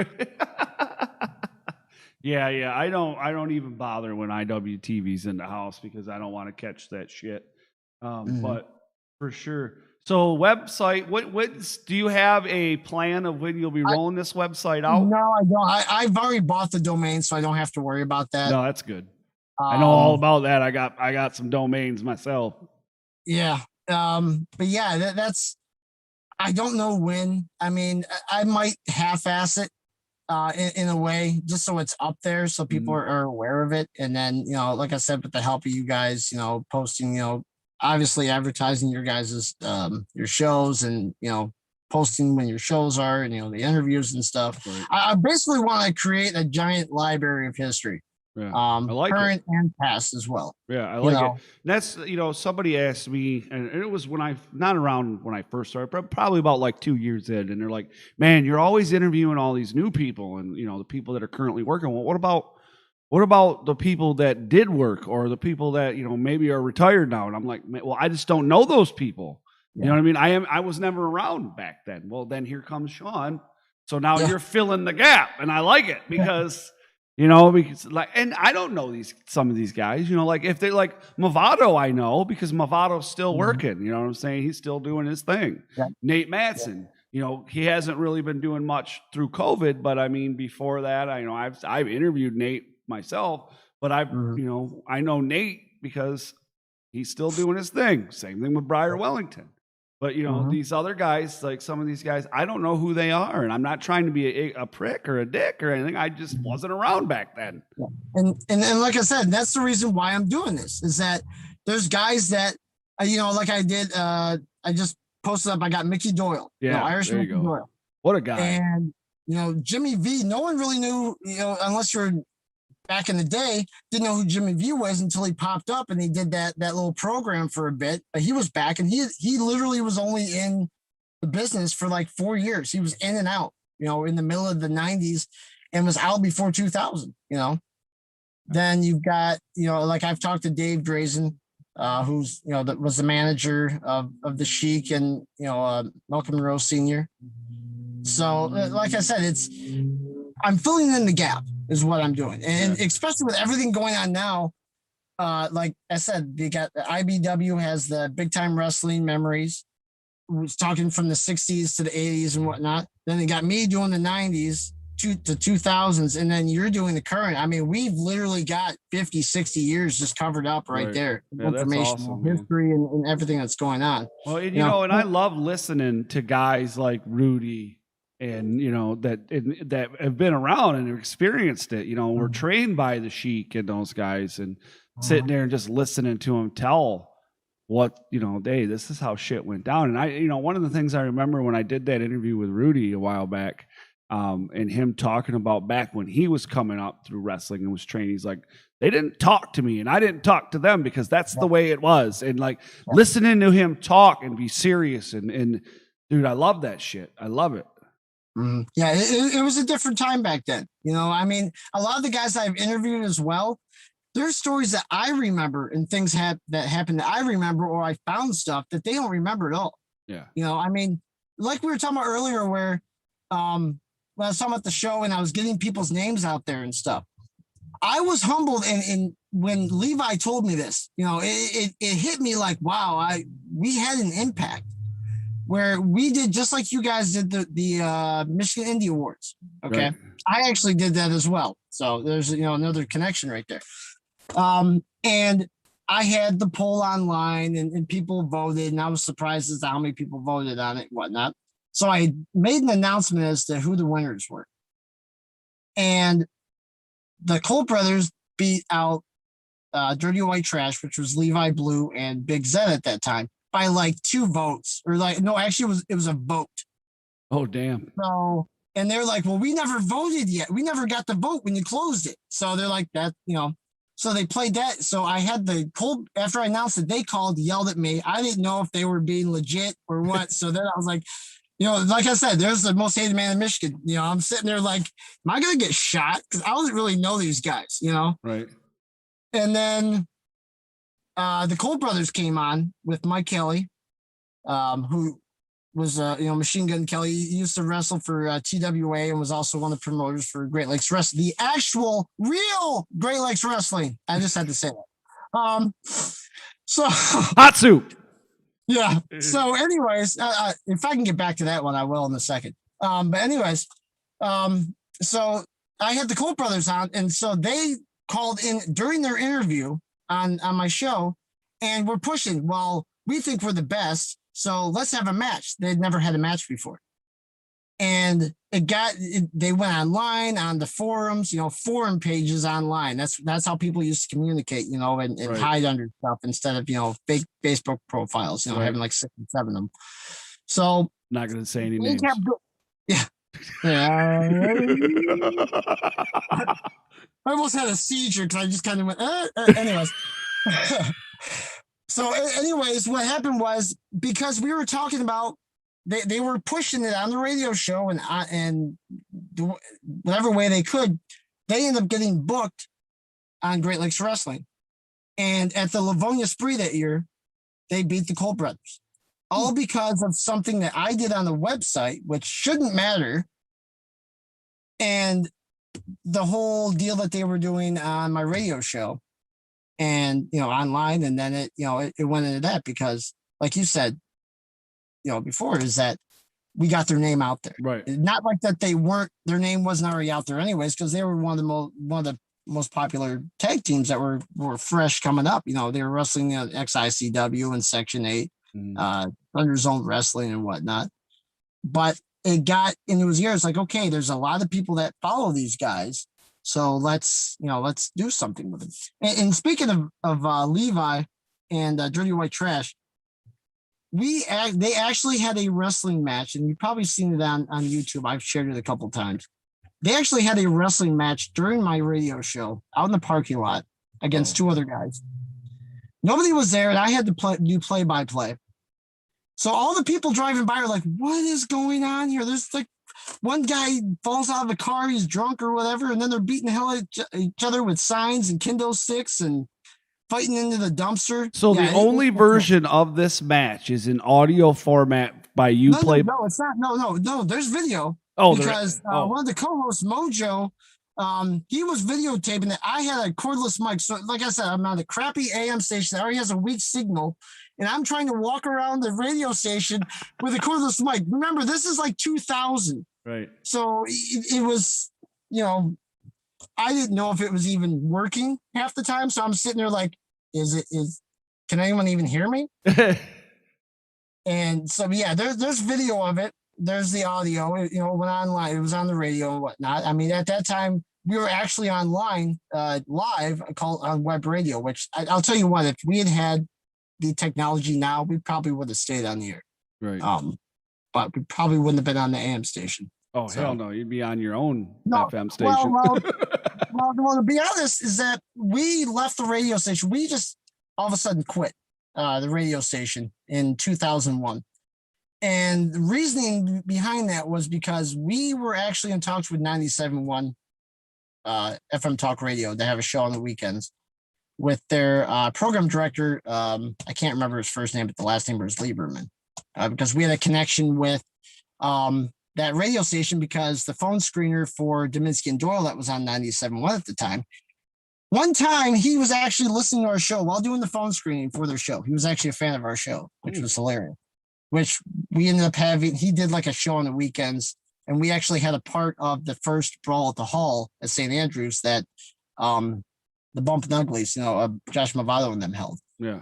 yeah, I don't even bother when IWTV's in the house because I don't want to catch that shit. But for sure. So website, what do you have a plan of when you'll be rolling this website out? No, I don't. I've already bought the domain, so I don't have to worry about that. No, that's good. I know all about that. I got some domains myself. Yeah. But yeah, that's, I don't know when. I mean, I might half-ass it in a way, just so it's up there so people are aware of it. And then, like I said, with the help of you guys, posting, obviously advertising your guys' your shows and, posting when your shows are and, the interviews and stuff. Right. I basically want to create a giant library of history. Yeah, I like current and past as well. Yeah, I like it. And that's, somebody asked me, and it was not around when I first started, but probably about like 2 years in, and they're like, man, you're always interviewing all these new people and, the people that are currently working. Well, what about the people that did work or the people that, maybe are retired now? And I'm like, well, I just don't know those people. Yeah. You know what I mean? I was never around back then. Well, then here comes Shaun. So now you're filling the gap, and I like it because... because and I don't know some of these guys, like if they're like Movado, I know because Movado's still working, you know what I'm saying? He's still doing his thing. Yeah. Nate Madsen, he hasn't really been doing much through COVID, but I mean, before that, I've interviewed Nate myself, but I know Nate because he's still doing his thing. Same thing with Briar Wellington. But, these other guys, like some of these guys, I don't know who they are. And I'm not trying to be a prick or a dick or anything. I just wasn't around back then. Yeah. And like I said, that's the reason why I'm doing this is that there's guys that, like I did, I just posted up, I got Mickey Doyle. Yeah, Irish Mickey Doyle. What a guy. And, Jimmy V, no one really knew, unless you're back in the day, didn't know who Jimmy V was until he popped up and he did that little program for a bit. But he was back and he literally was only in the business for like 4 years. He was in and out, in the middle of the 90s and was out before 2000, Then you've got, like I've talked to Dave Drazen, who's, that was the manager of the Sheik and, Malcolm Monroe Sr. So like I said, I'm filling in the gap is what I'm doing. And especially with everything going on now, like I said, they got the IBW has the Big Time Wrestling Memories. Was talking from the 60s to the 80s and whatnot. Then they got me doing the 90s to 2000s. And then you're doing the current. I mean, we've literally got 50, 60 years just covered up right there. Yeah, information, awesome, history, and everything that's going on. Well, and, and I love listening to guys like Rudy and that have been around and experienced it. We're trained by the Sheik and those guys, and sitting there and just listening to them tell what this is how shit went down. And I one of the things I remember when I did that interview with Rudy a while back, and him talking about back when he was coming up through wrestling and was training, he's like, they didn't talk to me and I didn't talk to them because that's the way it was. And like listening to him talk and be serious and dude, I love that shit. I love it. Yeah, it was a different time back then. I mean, a lot of the guys I've interviewed as well, there's stories that I remember and things that happened that I remember, or I found stuff that they don't remember at all. Yeah. I mean, like we were talking about earlier where when I was talking about the show and I was getting people's names out there and stuff. I was humbled and when Levi told me this, it hit me like, wow, we had an impact. Where we did just like you guys did the Michigan Indie Awards. Okay. Right. I actually did that as well. So there's, another connection right there. And I had the poll online and people voted and I was surprised as to how many people voted on it and whatnot. So I made an announcement as to who the winners were. And the Cole brothers beat out Dirty White Trash, which was Levi Blue and Big Zed at that time, by like 2 votes, or like, no, actually it was a vote. Oh, damn. So, and they're like, well, we never voted yet. We never got the vote when you closed it. So they're like that, so they played that. So I had the cold, after I announced it, they called, yelled at me. I didn't know if they were being legit or what. So then I was like, like I said, there's the most hated man in Michigan. I'm sitting there like, am I going to get shot? Because I don't really know these guys, Right. And then the Cole brothers came on with Mike Kelly, who was, Machine Gun Kelly. He used to wrestle for TWA and was also one of the promoters for Great Lakes Wrestling, the actual, real Great Lakes Wrestling. I just had to say that. So hot soup. Yeah. So, anyways, if I can get back to that one, I will in a second. But anyways, so I had the Colt brothers on, and so they called in during their interview on my show, and we're pushing. Well, we think we're the best, so let's have a match. They'd never had a match before, and they went online on the forums, forum pages online. That's how people used to communicate, and right. hide under stuff instead of fake Facebook profiles, right. having like 6 and 7 of them. So not going to say any names. Yeah. I almost had a seizure because I just kind of went. Anyways. So, anyways, what happened was because we were talking about. They were pushing it on the radio show and whatever way they could, they ended up getting booked on Great Lakes Wrestling. And at the Livonia Spree that year, they beat the Colt brothers. All because of something that I did on the website, which shouldn't matter. And the whole deal that they were doing on my radio show and, online. And then it went into that because, like you said, before is that we got their name out there. Right. Not like that their name wasn't already out there anyways, because they were one of the most popular tag teams that were fresh coming up. They were wrestling XICW and Section 8, Thunder Zone Wrestling and whatnot. But it was years like, okay, there's a lot of people that follow these guys. So let's do something with them. And speaking of Levi and Dirty White Trash, they actually had a wrestling match, and you've probably seen it on YouTube. I've shared it a couple times. They actually had a wrestling match during my radio show out in the parking lot against 2 other guys. Nobody was there, and I had to do play-by-play. So all the people driving by are like, what is going on here? There's like one guy falls out of a car, he's drunk or whatever, and then they're beating the hell out of each other with signs and kendo sticks and fighting into the dumpster. So the only version of this match is in audio format by you play. No, it's not. No. There's video. Because one of the co-hosts, Mojo, he was videotaping it. I had a cordless mic. So like I said, I'm on a crappy AM station that already has a weak signal. And I'm trying to walk around the radio station with a cordless mic. Remember, this is like 2000. Right. So it was, I didn't know if it was even working half the time. So I'm sitting there like, can anyone even hear me? And so, yeah, there's video of it. There's the audio, it went online. It was on the radio and whatnot. I mean, at that time we were actually online, live on web radio, which I'll tell you what, if we had the technology now, we probably would have stayed on the air. Right. But we probably wouldn't have been on the AM station. Oh, hell no. You'd be on your own FM station. Well, to be honest, is that we left the radio station. We just all of a sudden quit the radio station in 2001. And the reasoning behind that was because we were actually in talks with 97.1 FM Talk Radio. They have a show on the weekends with their program director. I can't remember his first name, but the last name was Lieberman. Because we had a connection with that radio station because the phone screener for Dominski and Doyle that was on 97.1 at the time. One time he was actually listening to our show while doing the phone screening for their show. He was actually a fan of our show, which was hilarious. Which we ended up having. He did like a show on the weekends, and we actually had a part of the first Brawl at the Hall at St. Andrews that the Bump and Uglies, Josh Movado and them held. Yeah.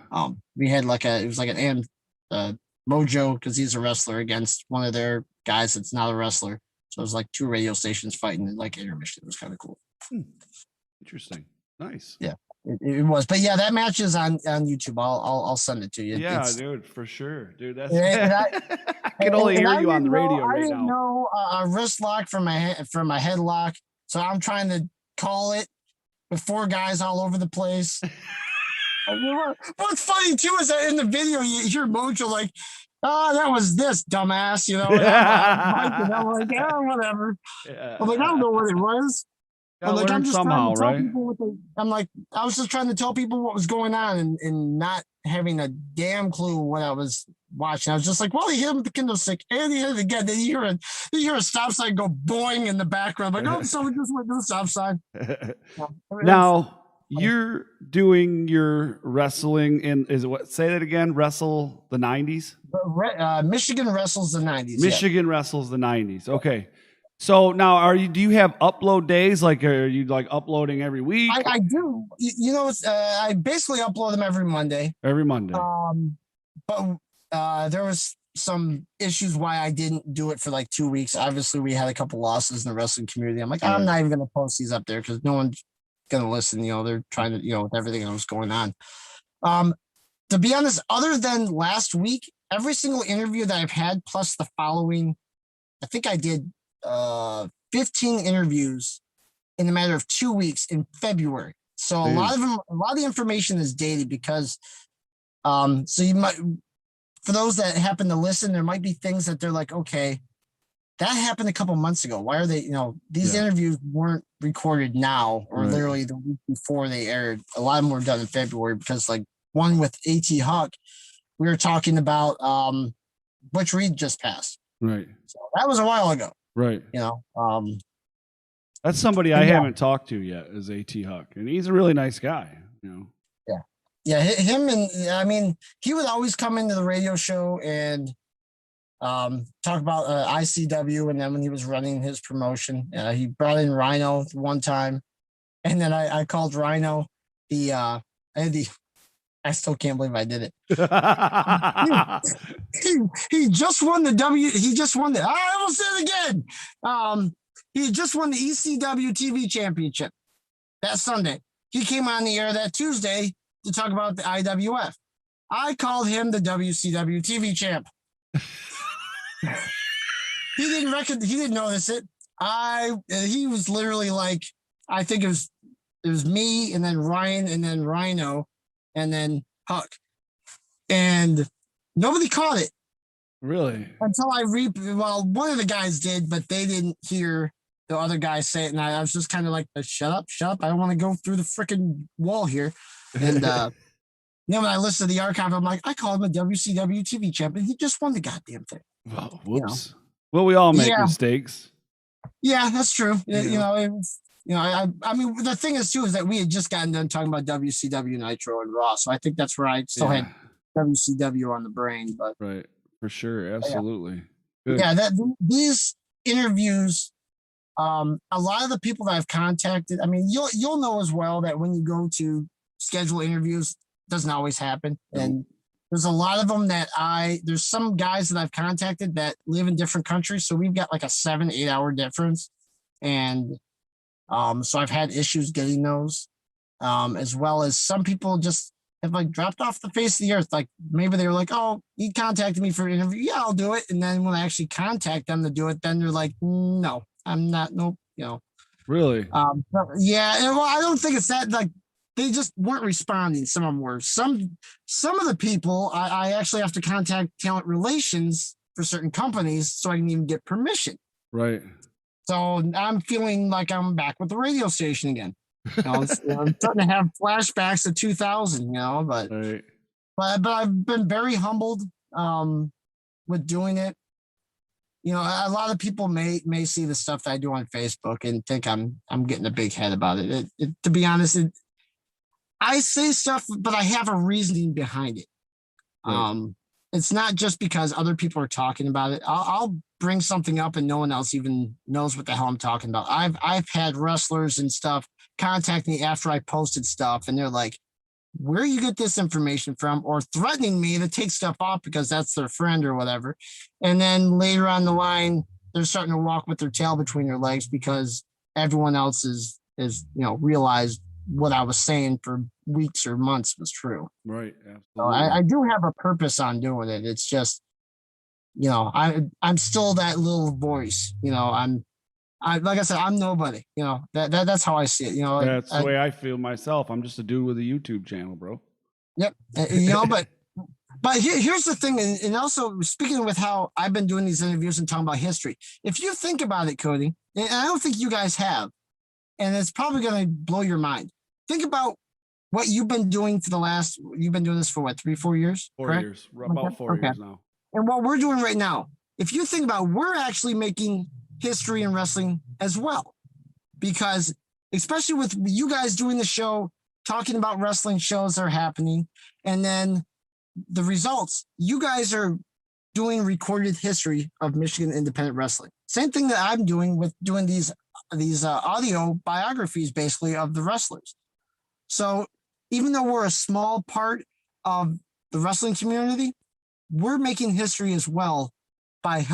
We had it was like an Mojo, because he's a wrestler, against one of their guys that's not a wrestler. So it was like 2 radio stations fighting in like intermission. It was kind of cool. Interesting. Nice. Yeah, it was. But yeah, that match is on YouTube. I'll send it to you. Yeah, dude, for sure, dude. That's I can only hear you on the radio right now. I didn't know a wrist lock from my headlock, so I'm trying to call it with 4 guys all over the place. What's funny too is that in the video you hear Mojo like, "Oh, that was this dumbass," And I'm like, "Yeah, whatever." Yeah. I'm like, I don't know what it was. I'm like, I'm just somehow, right? I was just trying to tell people what was going on and not having a damn clue what I was watching. I was just like, well, he hit him with the kendo stick and he hit it again. Then you hear a stop sign go boing in the background. Like, oh, someone just went to the stop sign. Now, you're doing your wrestling in, is it what, say that again? Wrestle the 90s? Michigan wrestles the 90s. Michigan wrestles the 90s. Okay. So now do you have upload days? Like, are you like uploading every week? I do. I basically upload them every Monday. Every Monday. But there was some issues why I didn't do it for like 2 weeks. Obviously, we had a couple losses in the wrestling community. I'm like, I'm not even going to post these up there because no one's going to listen. They're trying to, with everything that was going on. To be honest, other than last week, every single interview that I've had, plus the following, I think I did 15 interviews in a matter of 2 weeks in February. So a lot of the information is dated because, so you might, for those that happen to listen, there might be things that they're like, okay, that happened a couple months ago. Why are they, these interviews weren't recorded now or literally the week before they aired. A lot of them were done in February because like one with A.T. Huck, we were talking about Butch Reed just passed. Right. So that was a while ago. Right. That's somebody I haven't talked to yet is A.T. Huck. And he's a really nice guy, Yeah, him and I mean, he would always come into the radio show and talk about ICW. And then when he was running his promotion, he brought in Rhino one time. And then I called Rhino I still can't believe I did it. he just won the he just won I almost said it again. He just won the ECW TV championship that Sunday. He came on the air that Tuesday to talk about the IWF. I called him the WCW TV champ. He didn't notice it. He was literally like, I think it was me and then Ryan and then Rhino and then Huck. And nobody caught it. Really? Until one of the guys did, but they didn't hear the other guy say it. And I was just kind of like, shut up. I don't want to go through the freaking wall here. And when I listened to the archive, I'm like, I called him a WCW TV champion. He just won the goddamn thing. Oh, whoops. Well, we all make mistakes. Yeah, that's true. I mean, the thing is too is that we had just gotten done talking about WCW Nitro and Raw, so I think that's where I still had WCW on the brain. But right, for sure, absolutely. These interviews, a lot of the people that I've contacted, I mean, you'll know as well that when you go to schedule interviews, it doesn't always happen, and there's a lot of them that there's some guys that I've contacted that live in different countries, so we've got like a 7-8 hour difference, and so I've had issues getting those, as well as some people just have like dropped off the face of the earth. Like maybe they were like, oh, he contacted me for an interview. Yeah, I'll do it. And then when I actually contact them to do it, then they're like, no, I'm not. Nope. Really? Yeah. And, well, I don't think it's that like they just weren't responding. Some of them were. Some of the people I actually have to contact talent relations for certain companies so I can even get permission. Right. So I'm feeling like I'm back with the radio station again. I'm starting to have flashbacks of 2000, but I've been very humbled with doing it. A lot of people may see the stuff that I do on Facebook and think I'm getting a big head about it. To be honest, I say stuff, but I have a reasoning behind it. Right. It's not just because other people are talking about it. I'll bring something up and no one else even knows what the hell I'm talking about. I've had wrestlers and stuff contact me after I posted stuff, and they're like, where you get this information from, or threatening me to take stuff off because that's their friend or whatever. And then later on the line, they're starting to walk with their tail between their legs because everyone else is realized what I was saying for weeks or months was true. Right. Absolutely. So I do have a purpose on doing it. It's just, I'm still that little voice, like I said, I'm nobody, that's how I see it. That's the way I feel myself. I'm just a dude with a YouTube channel, bro. Yep. But here's the thing. And also speaking with how I've been doing these interviews and talking about history, if you think about it, Cody, and I don't think you guys have, and it's probably going to blow your mind. Think about what you've been doing you've been doing this for what, 3-4 years? 4 years, about 4 years now. And what we're doing right now, if you think about, we're actually making history in wrestling as well, because especially with you guys doing the show talking about wrestling shows that are happening, and then the results. You guys are doing recorded history of Michigan independent wrestling. Same thing that I'm doing with doing these audio biographies, basically, of the wrestlers. So even though we're a small part of the wrestling community, we're making history as well by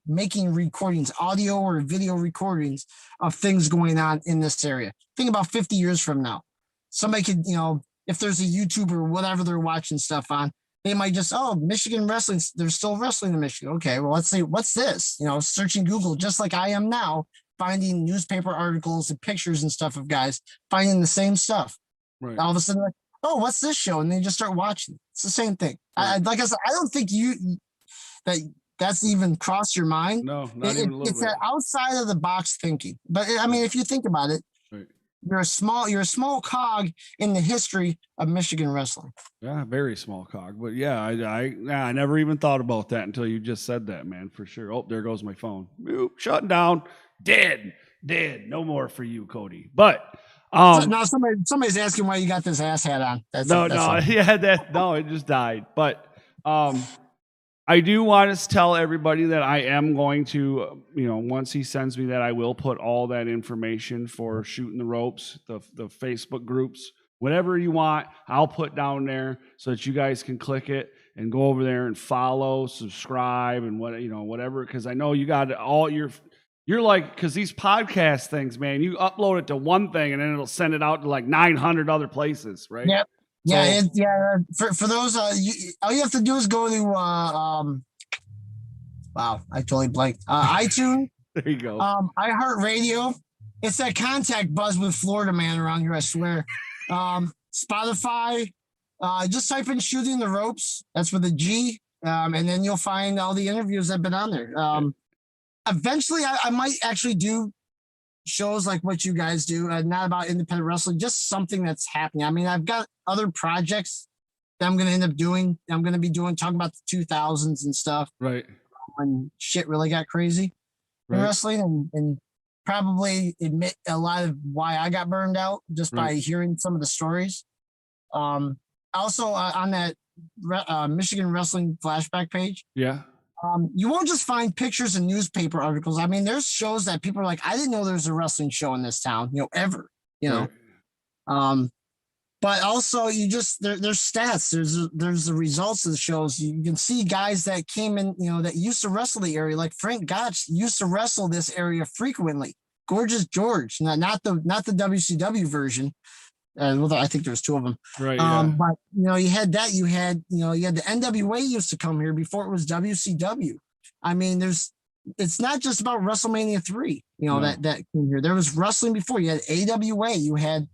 making recordings, audio or video recordings of things going on in this area. Think about 50 years from now. Somebody could, if there's a YouTuber or whatever they're watching stuff on, they might just, Michigan wrestling, there's still wrestling in Michigan. Okay, well, let's see, what's this? Searching Google, just like I am now, finding newspaper articles and pictures and stuff of guys finding the same stuff. Right. All of a sudden, like, what's this show? And they just start watching. It's the same thing. Right. Like I said, I don't think that's even crossed your mind. No, not even a little it's bit. Outside of the box thinking. But I mean, if you think about it, right. You're a small cog in the history of Michigan wrestling. Yeah, very small cog. But yeah, I never even thought about that until you just said that, man, for sure. Oh, there goes my phone. Boop, shutting down. Dead. No more for you, Cody. But now somebody's asking why you got this ass hat on. It just died. But I do want to tell everybody that I am going to, once he sends me that, I will put all that information for Shooting the Ropes, the Facebook groups, whatever you want, I'll put down there so that you guys can click it and go over there and follow, subscribe, and whatever. Because I know you got all you're like, because these podcast things, man, you upload it to one thing and then it'll send it out to like 900 other places, right? Yep. Yeah, for those, all you have to do is go to wow, I totally blanked. iTunes. There you go. iHeartRadio. It's that contact buzz with Florida man around here, I swear. Spotify. Just type in Shooting the Ropes. That's with a G. And then you'll find all the interviews that have been on there. Eventually, I might actually do shows like what you guys do, not about independent wrestling, just something that's happening. I mean, I've got other projects that I'm going to end up doing. I'm going to be talking about the 2000s and stuff. Right. When shit really got crazy in wrestling, and probably admit a lot of why I got burned out just by hearing some of the stories. Also on that Michigan Wrestling flashback page. Yeah. You won't just find pictures and newspaper articles. I mean, there's shows that people are like, I didn't know there's a wrestling show in this town, ever, but also there's stats, there's the results of the shows. You can see guys that came in, that used to wrestle the area, like Frank Gotch used to wrestle this area frequently. Gorgeous George, not the WCW version. Well, I think there's two of them. Right. Yeah. But you had that. You had the NWA used to come here before it was WCW. I mean, it's not just about WrestleMania 3. That came here. There was wrestling before. You had AWA. You had,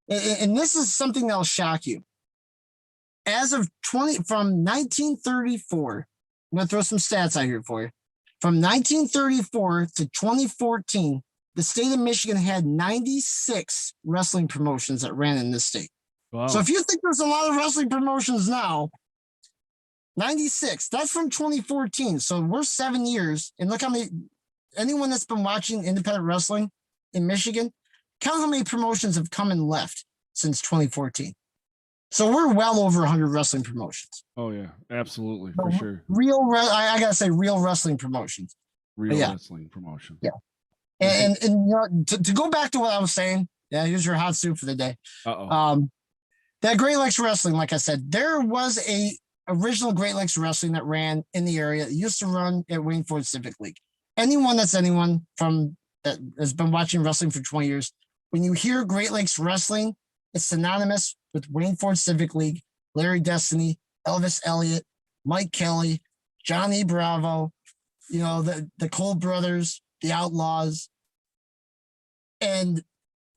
and this is something that'll shock you. As of from 1934, I'm gonna throw some stats out here for you. From 1934 to 2014. The state of Michigan had 96 wrestling promotions that ran in this state. Wow. So if you think there's a lot of wrestling promotions now, 96, that's from 2014. So we're 7 years. And look how many, anyone that's been watching independent wrestling in Michigan, count how many promotions have come and left since 2014. So we're well over 100 wrestling promotions. Oh, yeah, absolutely, for sure. I got to say real wrestling promotions. Wrestling promotion. Yeah. And to go back to what I was saying, here's your hot soup for the day. That Great Lakes Wrestling, like I said, there was a original Great Lakes Wrestling that ran in the area. It used to run at Wayne Ford Civic League. Anyone from that has been watching wrestling for 20 years, when you hear Great Lakes Wrestling, it's synonymous with Wayne Ford Civic League, Larry Destiny, Elvis Elliott, Mike Kelly, Johnny Bravo, the Cole brothers, the Outlaws. And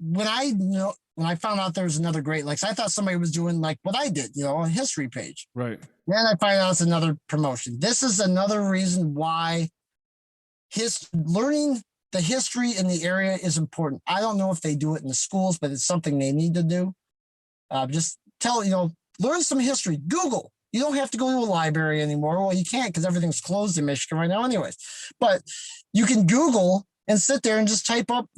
when I found out there was another Great Lakes, I thought somebody was doing like what I did, a history page. Right. Then I find out it's another promotion. This is another reason why learning the history in the area is important. I don't know if they do it in the schools, but it's something they need to do. Just learn some history. Google. You don't have to go to a library anymore. Well, you can't because everything's closed in Michigan right now anyways. But you can Google and sit there and just type up,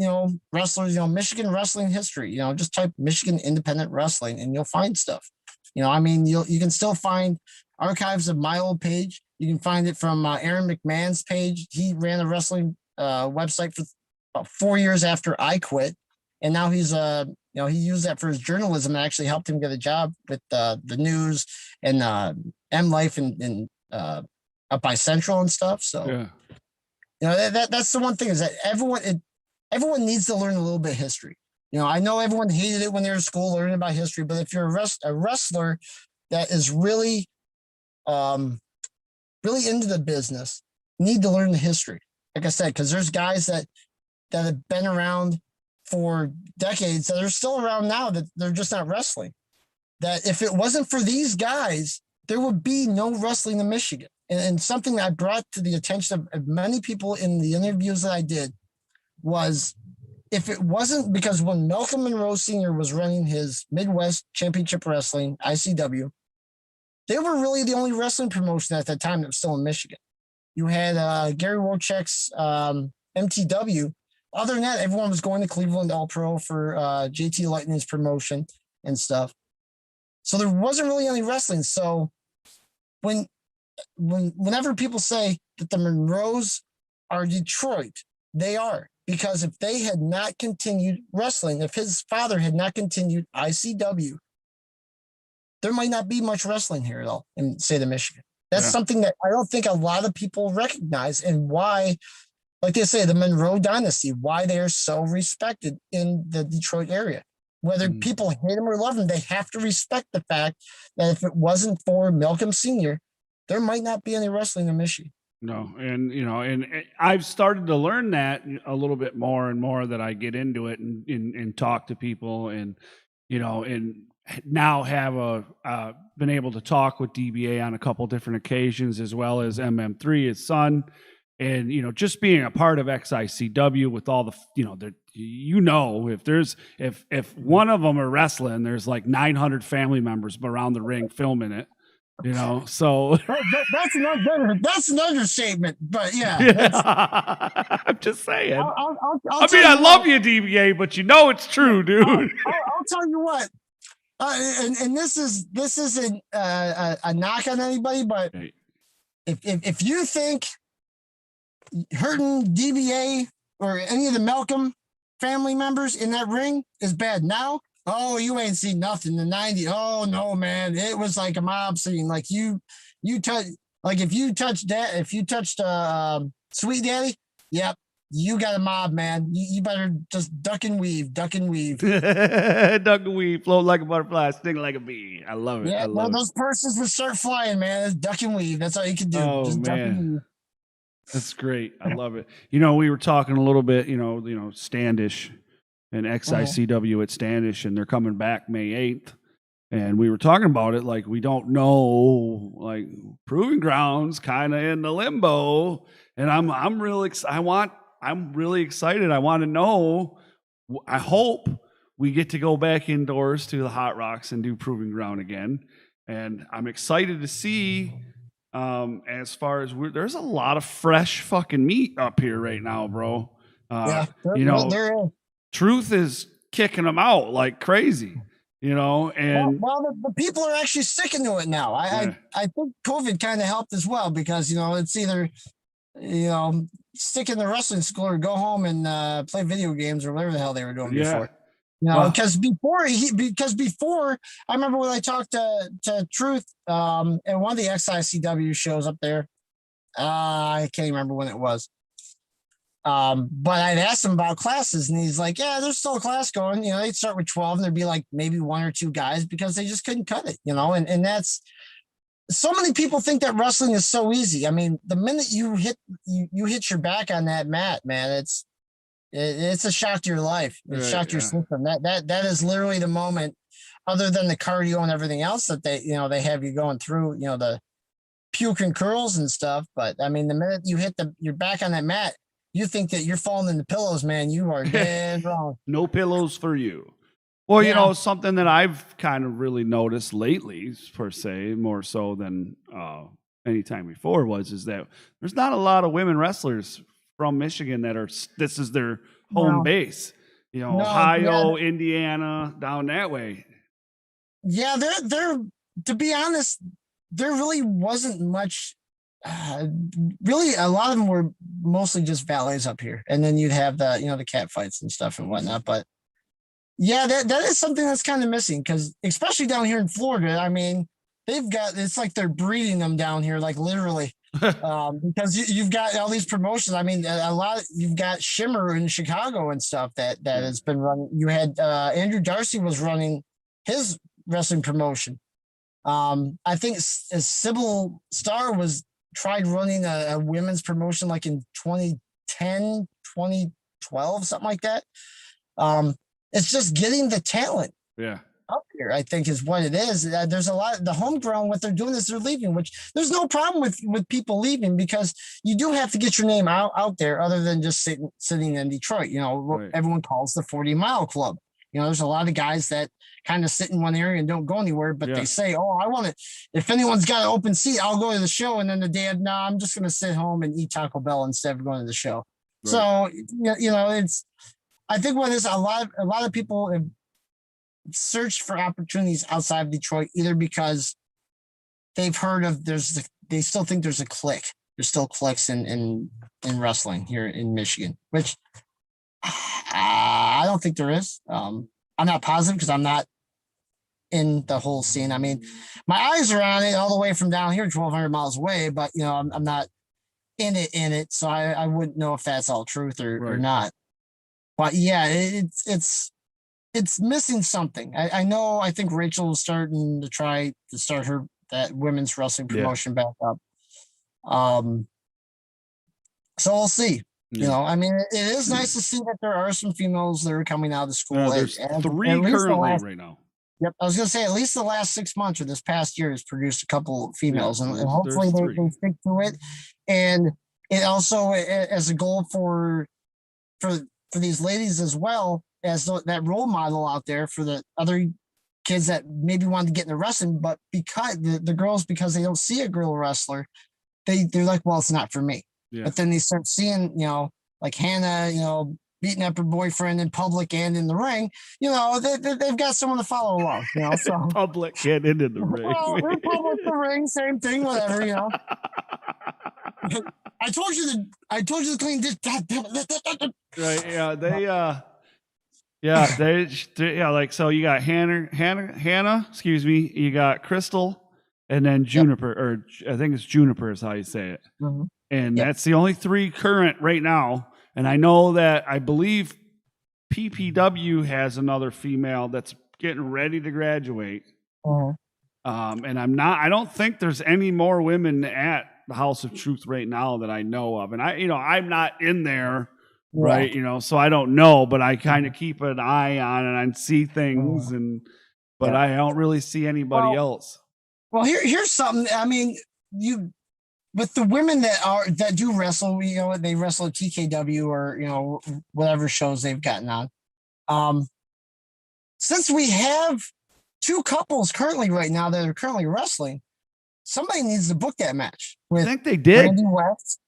wrestlers, Michigan wrestling history, just type Michigan independent wrestling and you'll find stuff. I mean, you can still find archives of my old page. You can find it from Aaron McMahon's page. He ran a wrestling website for about 4 years after I quit. And now he's, he used that for his journalism and actually helped him get a job with the news and M Life and up by Central and stuff. So, that's the one thing is that everyone needs to learn a little bit of history. I know everyone hated it when they were in school learning about history, but if you're a wrestler that is really, really into the business, you need to learn the history. Like I said, because there's guys that have been around for decades that are still around now that they're just not wrestling. That if it wasn't for these guys, there would be no wrestling in Michigan. And something that I brought to the attention of many people in the interviews that I did was, if it wasn't because when Malcolm Monroe Sr. was running his Midwest Championship Wrestling, ICW, they were really the only wrestling promotion at that time that was still in Michigan. You had Gary Wojcik's MTW. Other than that, everyone was going to Cleveland All Pro for JT Lightning's promotion and stuff. So there wasn't really any wrestling. So whenever people say that the Monroes are Detroit, they are. Because if they had not continued wrestling, if his father had not continued ICW, there might not be much wrestling here at all in the state of Michigan. That's something that I don't think a lot of people recognize, and why, like they say, the Monroe dynasty, why they are so respected in the Detroit area. Whether people hate them or love them, they have to respect the fact that if it wasn't for Malcolm Sr., there might not be any wrestling in Michigan. No, and I've started to learn that a little bit more and more that I get into it and talk to people, and and now have been able to talk with DBA on a couple different occasions, as well as MM3, his son, and just being a part of XICW with all the if one of them are wrestling, there's like 900 family members around the ring filming it. So that's an understatement, but I'm just saying. I love you, DBA, but it's true, dude. I'll tell you what, and this isn't a knock on anybody, but if you think hurting DBA or any of the Malcolm family members in that ring is bad now, oh, you ain't seen nothing in the 90s. Oh no, man. It was like a mob scene. Like if you touched Sweet Daddy, yep, you got a mob, man. You better just duck and weave. Duck and weave, float like a butterfly, sting like a bee. I love it. Yeah, those purses would start flying, man. It's duck and weave. That's all you can do. Oh, just man. Duck and weave. That's great. I love it. We were talking a little bit, Standish and XICW at Standish, and they're coming back May 8th. And we were talking about it like we don't know, like Proving Grounds kind of in the limbo. And I'm really excited. I want to know. I hope we get to go back indoors to the Hot Rocks and do Proving Ground again. And I'm excited to see. As far as there's a lot of fresh fucking meat up here right now, bro. There is. Truth is kicking them out like crazy, and the people are actually sticking to it now. I think COVID kind of helped as well, because it's either stick in the wrestling school or go home and play video games or whatever the hell they were doing before. Because before I remember when I talked to Truth in one of the XICW shows up there. I can't remember when it was. But I'd asked him about classes, and he's like, yeah, there's still a class going. They'd start with 12 and there'd be like maybe one or two guys because they just couldn't cut it, and that's, so many people think that wrestling is so easy. I mean, the minute you hit your back on that mat, man, it's a shock to your life. It's a shock to your system. That is literally the moment, other than the cardio and everything else that they have you going through, the puke and curls and stuff. But I mean, the minute you hit your back on that mat, you think that you're falling in the pillows, man. You are dead wrong. No pillows for you. Well, something that I've kind of really noticed lately, per se, more so than any time before, is that there's not a lot of women wrestlers from Michigan that are this is their home base. You know, Ohio, Indiana, down that way. Yeah, they're to be honest, there really wasn't much. Really, a lot of them were mostly just valets up here, and then you'd have the cat fights and stuff and whatnot. But yeah, that is something that's kind of missing because especially down here in Florida, I mean, it's like they're breeding them down here, like literally, because you've got all these promotions. I mean, you've got Shimmer in Chicago and stuff that has been running. You had Andrew Darcy was running his wrestling promotion. I think Sybil Starr tried running a women's promotion like in 2010, 2012, something like that. It's just getting the talent up here, I think, is what it is. There's a lot, the homegrown, what they're doing is they're leaving, which there's no problem with people leaving because you do have to get your name out there other than just sitting in Detroit. Everyone calls the 40-mile club. There's a lot of guys that kind of sit in one area and don't go anywhere, but they say, oh, I want to, if anyone's got an open seat, I'll go to the show. And then the day of, no, I'm just going to sit home and eat Taco Bell instead of going to the show. Right. So, I think what is a lot of people have searched for opportunities outside of Detroit, either because they've heard of they still think there's a clique. There's still cliques in wrestling here in Michigan, which I don't think there is. I'm not positive because I'm not in the whole scene. I mean, my eyes are on it all the way from down here, 1,200 miles away, but I'm not in it. So I wouldn't know if that's all truth or not. But yeah, it's missing something. I think Rachel was starting to try to start that women's wrestling promotion back up. So we'll see. I mean, it is nice to see that there are some females that are coming out of the school. There's 3 currently right now. Yep. I was going to say at least the last 6 months or this past year has produced a couple of females, and hopefully they stick to it. And it also, as a goal for these ladies as well, as that role model out there for the other kids that maybe wanted to get into wrestling, but because the girls, because they don't see a girl wrestler, they're like, well, it's not for me. Yeah. But then they start seeing, like Hannah, beating up her boyfriend in public and in the ring. They've got someone to follow along. So public and into the ring. Well, in public, the ring, same thing, whatever. I told you to clean this. Right? Yeah, like so. You got Hannah. Excuse me. You got Crystal, and then Juniper, or I think it's Juniper is how you say it. Mm-hmm. And that's the only 3 current right now. And I know that I believe PPW has another female that's getting ready to graduate. Uh-huh. And I don't think there's any more women at the House of Truth right now that I know of. And I'm not in there, right? So I don't know, but I kind of keep an eye on it and see things, but I don't really see anybody else. Well, here's something. I mean, with the women that do wrestle, they wrestle at TKW or whatever shows they've gotten on. Since we have 2 couples currently right now that are currently wrestling, somebody needs to book that match. I think they did. Randy West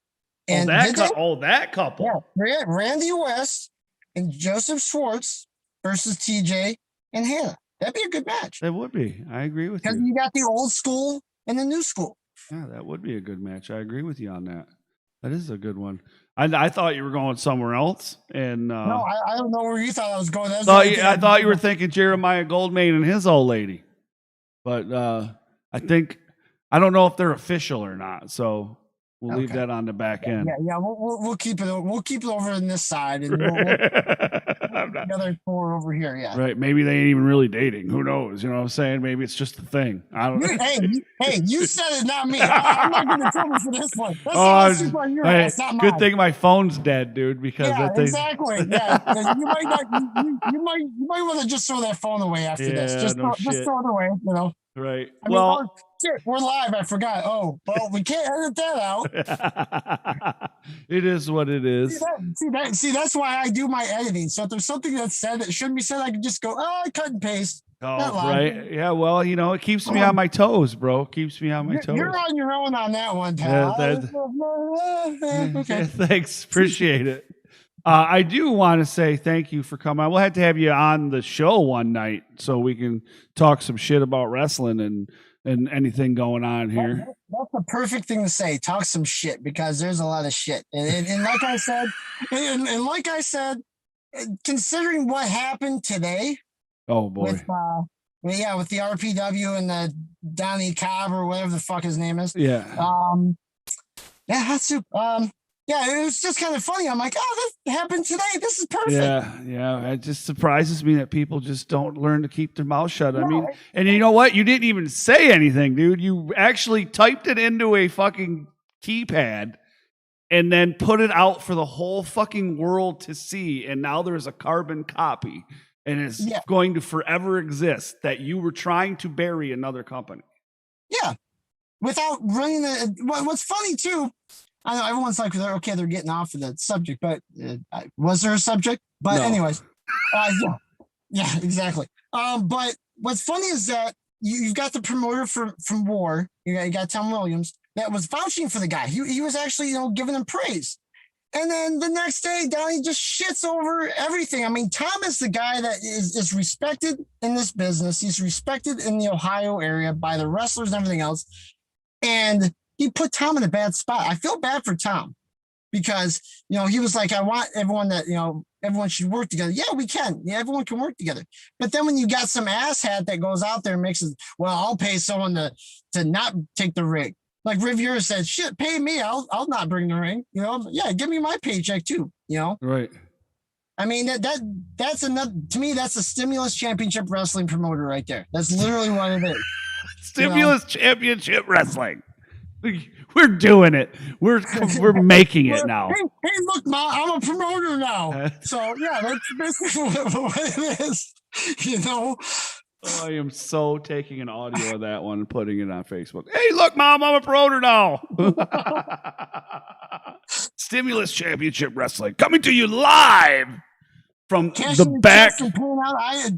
and that couple. Yeah, Randy West and Joseph Schwartz versus TJ and Hannah. That'd be a good match. That would be. I agree with you. Because you got the old school and the new school. Yeah, that would be a good match. I agree with you on that. That is a good one. I thought you were going somewhere else. And no, I don't know where you thought I was going. I thought you were thinking Jeremiah Goldman and his old lady. But I don't know if they're official or not. So we'll leave that on the back end. Yeah. We'll keep it. We'll keep it over on this side, and the other 4 over here. Yeah. Right. Maybe they ain't even really dating. Who knows? You know what I'm saying? Maybe it's just a thing. I don't know. Hey, you said it, not me. I'm not going to trouble for this one. That's not good thing my phone's dead, dude. Because exactly. Yeah. You might want to just throw that phone away after this. Just throw it away. Right. We're live. I forgot. Oh, well, we can't edit that out. It is what it is. See, that's why I do my editing. So if there's something that's said that shouldn't be said, I can just go, cut and paste. Oh, right. Yeah, well, it keeps me on my toes, bro. Keeps me on my toes. You're on your own on that one, pal. Okay. Thanks. Appreciate it. I do want to say thank you for coming on. We'll have to have you on the show one night so we can talk some shit about wrestling and anything going on here. That's the perfect thing to say. Talk some shit, because there's a lot of shit. And like I said, and like I said, considering what happened today. Oh boy. With the RPW and the Donnie Cobb or whatever the fuck his name is. Yeah. That's it was just kind of funny. I'm like, oh, this happened today. This is perfect. Yeah. It just surprises me that people just don't learn to keep their mouth shut. I mean, and you know what? You didn't even say anything, dude. You actually typed it into a fucking keypad and then put it out for the whole fucking world to see. And now there's a carbon copy, and it's going to forever exist that you were trying to bury another company. Yeah. Without running what's funny too, I know everyone's like, okay, they're getting off of the subject, but was there a subject? But no. Anyways, yeah, exactly. But what's funny is that you've got the promoter from War, you got Tom Williams, that was vouching for the guy. He was actually, giving him praise. And then the next day, Donnie just shits over everything. I mean, Tom is the guy that is respected in this business. He's respected in the Ohio area by the wrestlers and everything else. And he put Tom in a bad spot. I feel bad for Tom because, he was like, I want everyone that, everyone should work together. Yeah, we can. Yeah, everyone can work together. But then when you got some asshat that goes out there and makes it, well, I'll pay someone to not take the ring. Like Riviera said, shit, pay me. I'll not bring the ring. Give me my paycheck too. Right. I mean, that's another, to me, that's a Stimulus Championship Wrestling promoter right there. That's literally what it is. Stimulus Championship Wrestling. We're doing it. We're making it now. Hey, look, Ma, I'm a promoter now. So yeah, that's basically what it is. I am so taking an audio of that one and putting it on Facebook. Hey, look, Mom, I'm a promoter now. Stimulus Championship Wrestling coming to you live from the back.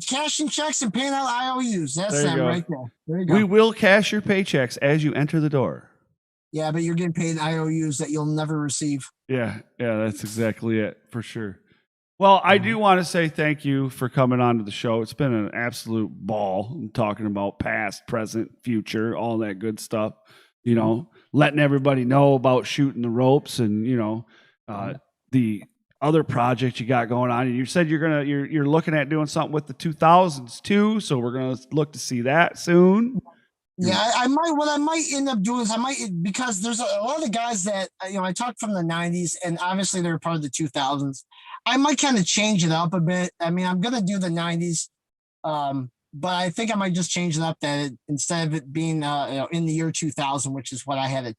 Cashing checks and paying out IOUs. That's them right there. There you go. We will cash your paychecks as you enter the door. Yeah, but you're getting paid IOUs that you'll never receive. Yeah, that's exactly it, for sure. Well, I do want to say thank you for coming on to the show. It's been an absolute ball talking about past, present, future, all that good stuff. Letting everybody know about shooting the ropes and, the other project you got going on. And you said you're looking at doing something with the 2000s too. So we're going to look to see that soon. Yeah, what I might end up doing is because there's a lot of guys that, I talked from the 90s and obviously they're part of the 2000s. I might kind of change it up a bit. I mean, I'm going to do the 90s, but I think I might just change it up that instead of it being, in the year 2000, which is what I had it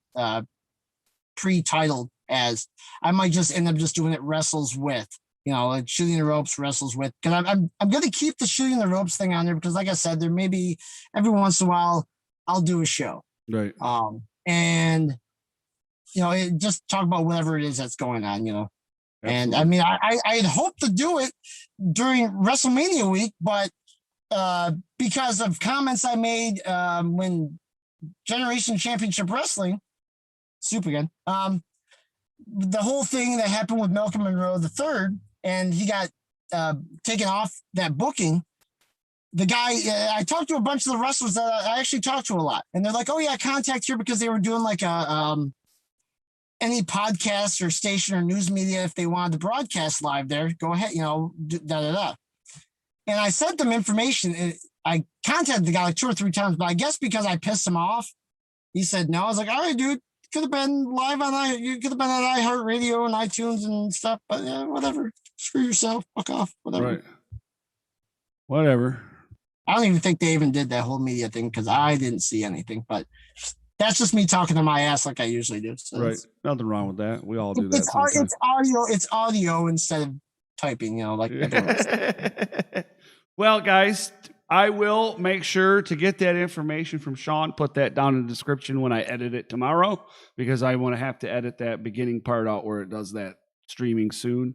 pre-titled as, I might just end up just doing it wrestles with, like shooting the ropes, wrestles with. Because I'm going to keep the shooting the ropes thing on there because, like I said, there may be every once in a while I'll do a show. Right. And, just talk about whatever it is that's going on, And I mean, I had hoped to do it during WrestleMania week, but because of comments I made when Generation Championship Wrestling, soup again, the whole thing that happened with Malcolm Monroe III, and he got taken off that booking. The guy, I talked to a bunch of the wrestlers that I actually talked to a lot, and they're like, "Oh yeah, contact here," because they were doing like any podcast or station or news media, if they wanted to broadcast live there, go ahead, And I sent them information. And I contacted the guy like 2 or 3 times, but I guess because I pissed him off, he said no. I was like, all right, dude, could have been live on you could have been on iHeartRadio and iTunes and stuff, but whatever. Screw yourself. Fuck off. Whatever. Right. Whatever. I don't even think they even did that whole media thing because I didn't see anything, but that's just me talking to my ass like I usually do. So right. Nothing wrong with that. We all do that. It's audio instead of typing, like Well, guys, I will make sure to get that information from Shaun, put that down in the description when I edit it tomorrow, because I want to have to edit that beginning part out where it does that streaming soon.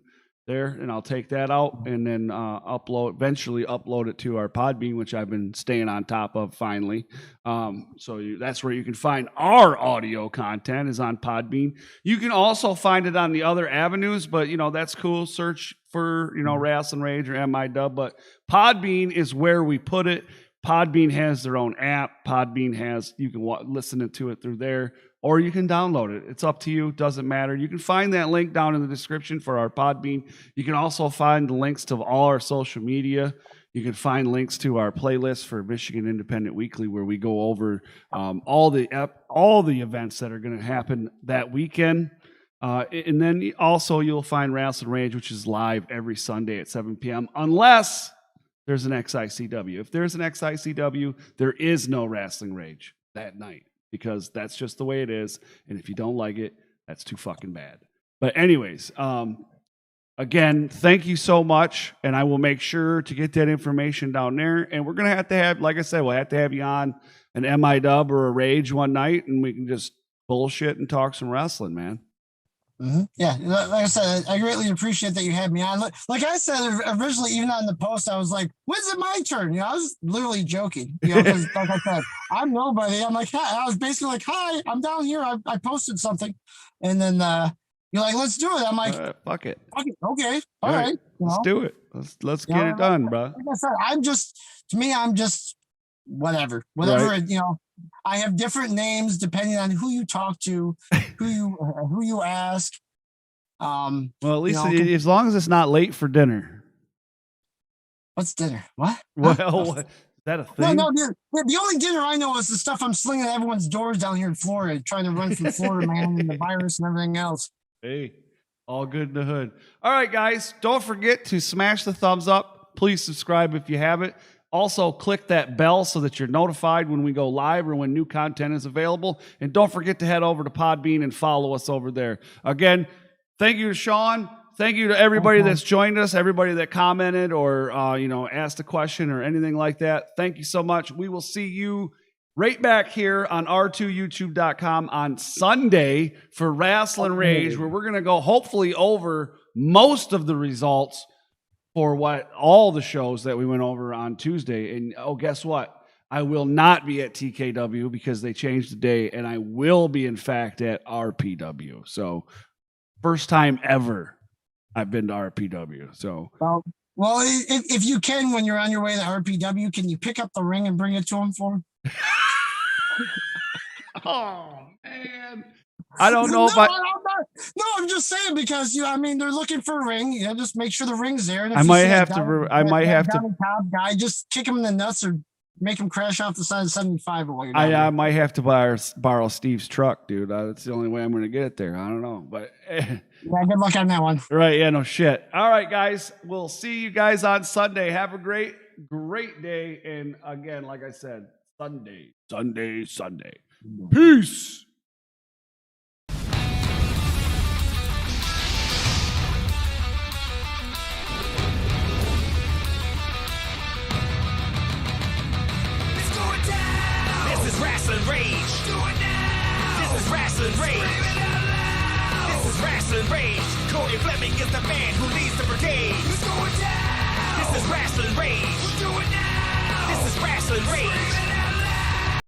there, and I'll take that out and then eventually upload it to our Podbean, which I've been staying on top of finally. That's where you can find our audio content is on Podbean. You can also find it on the other avenues, but that's cool. Search for Rasslin Rage or MIW, but Podbean is where we put it. Podbean has their own app. Podbean has, you can listen to it through there, or you can download it. It's up to you. Doesn't matter. You can find that link down in the description for our Podbean. You can also find the links to all our social media. You can find links to our playlist for Michigan Independent Weekly, where we go over all the events that are going to happen that weekend. And then also you'll find Rasslin Rage, which is live every Sunday at 7 p.m. unless there's an XICW. If there's an XICW, there is no Rasslin Rage that night, because that's just the way it is. And if you don't like it, that's too fucking bad. But anyways, again, thank you so much. And I will make sure to get that information down there. And we're going to have, like I said, we'll have to have you on an MIW or a Rage one night, and we can just bullshit and talk some wrestling, man. Mm-hmm. Yeah, like I said, I greatly appreciate that you had me on. Like I said originally, even on the post, I was like, "When's it my turn?" I was literally joking, because like I said, I'm nobody. I'm like, hi. I was basically like, "Hi, I'm down here. I posted something," and then you're like, "Let's do it." I'm like, "Fuck it. Okay, all right, let's do it. Let's get it done, bro." Like I said, I'm just whatever. Right. I have different names depending on who you talk to, who you ask. Well, at least as long as it's not late for dinner. What's dinner? What? Well, is that a thing? No. The only dinner I know is the stuff I'm slinging at everyone's doors down here in Florida, trying to run from Florida, man, and the virus and everything else. Hey, all good in the hood. All right, guys, don't forget to smash the thumbs up. Please subscribe if you haven't. Also, click that bell so that you're notified when we go live or when new content is available. And don't forget to head over to Podbean and follow us over there. Again, thank you to Shaun. Thank you to everybody that's joined us, everybody that commented or asked a question or anything like that. Thank you so much. We will see you right back here on r2youtube.com on Sunday for Rasslin Rage, where we're going to go hopefully over most of the results for all the shows that we went over on Tuesday. And guess what? I will not be at TKW because they changed the day, and I will be in fact at RPW. So first time ever I've been to RPW. So well, if you can, when you're on your way to RPW, can you pick up the ring and bring it to him for him? Oh man, I don't know I'm just saying, because they're looking for a ring. Just make sure the ring's there. And if I might have to. Guy, just kick him in the nuts or make him crash off the side of 75 while you're I might have to borrow Steve's truck, dude. That's the only way I'm going to get it there. I don't know, but yeah, good luck on that one. Right? Yeah, no shit. All right, guys, we'll see you guys on Sunday. Have a great day, and again, like I said, Sunday. Peace. Rasslin Rage. Do it now. This is Rasslin Rage. Scream it out loud. This is Rasslin Rage. Cody Fleming is the man who leads the brigade. It's going down. This is Rasslin Rage. We'll do it now. This is Rasslin Rage.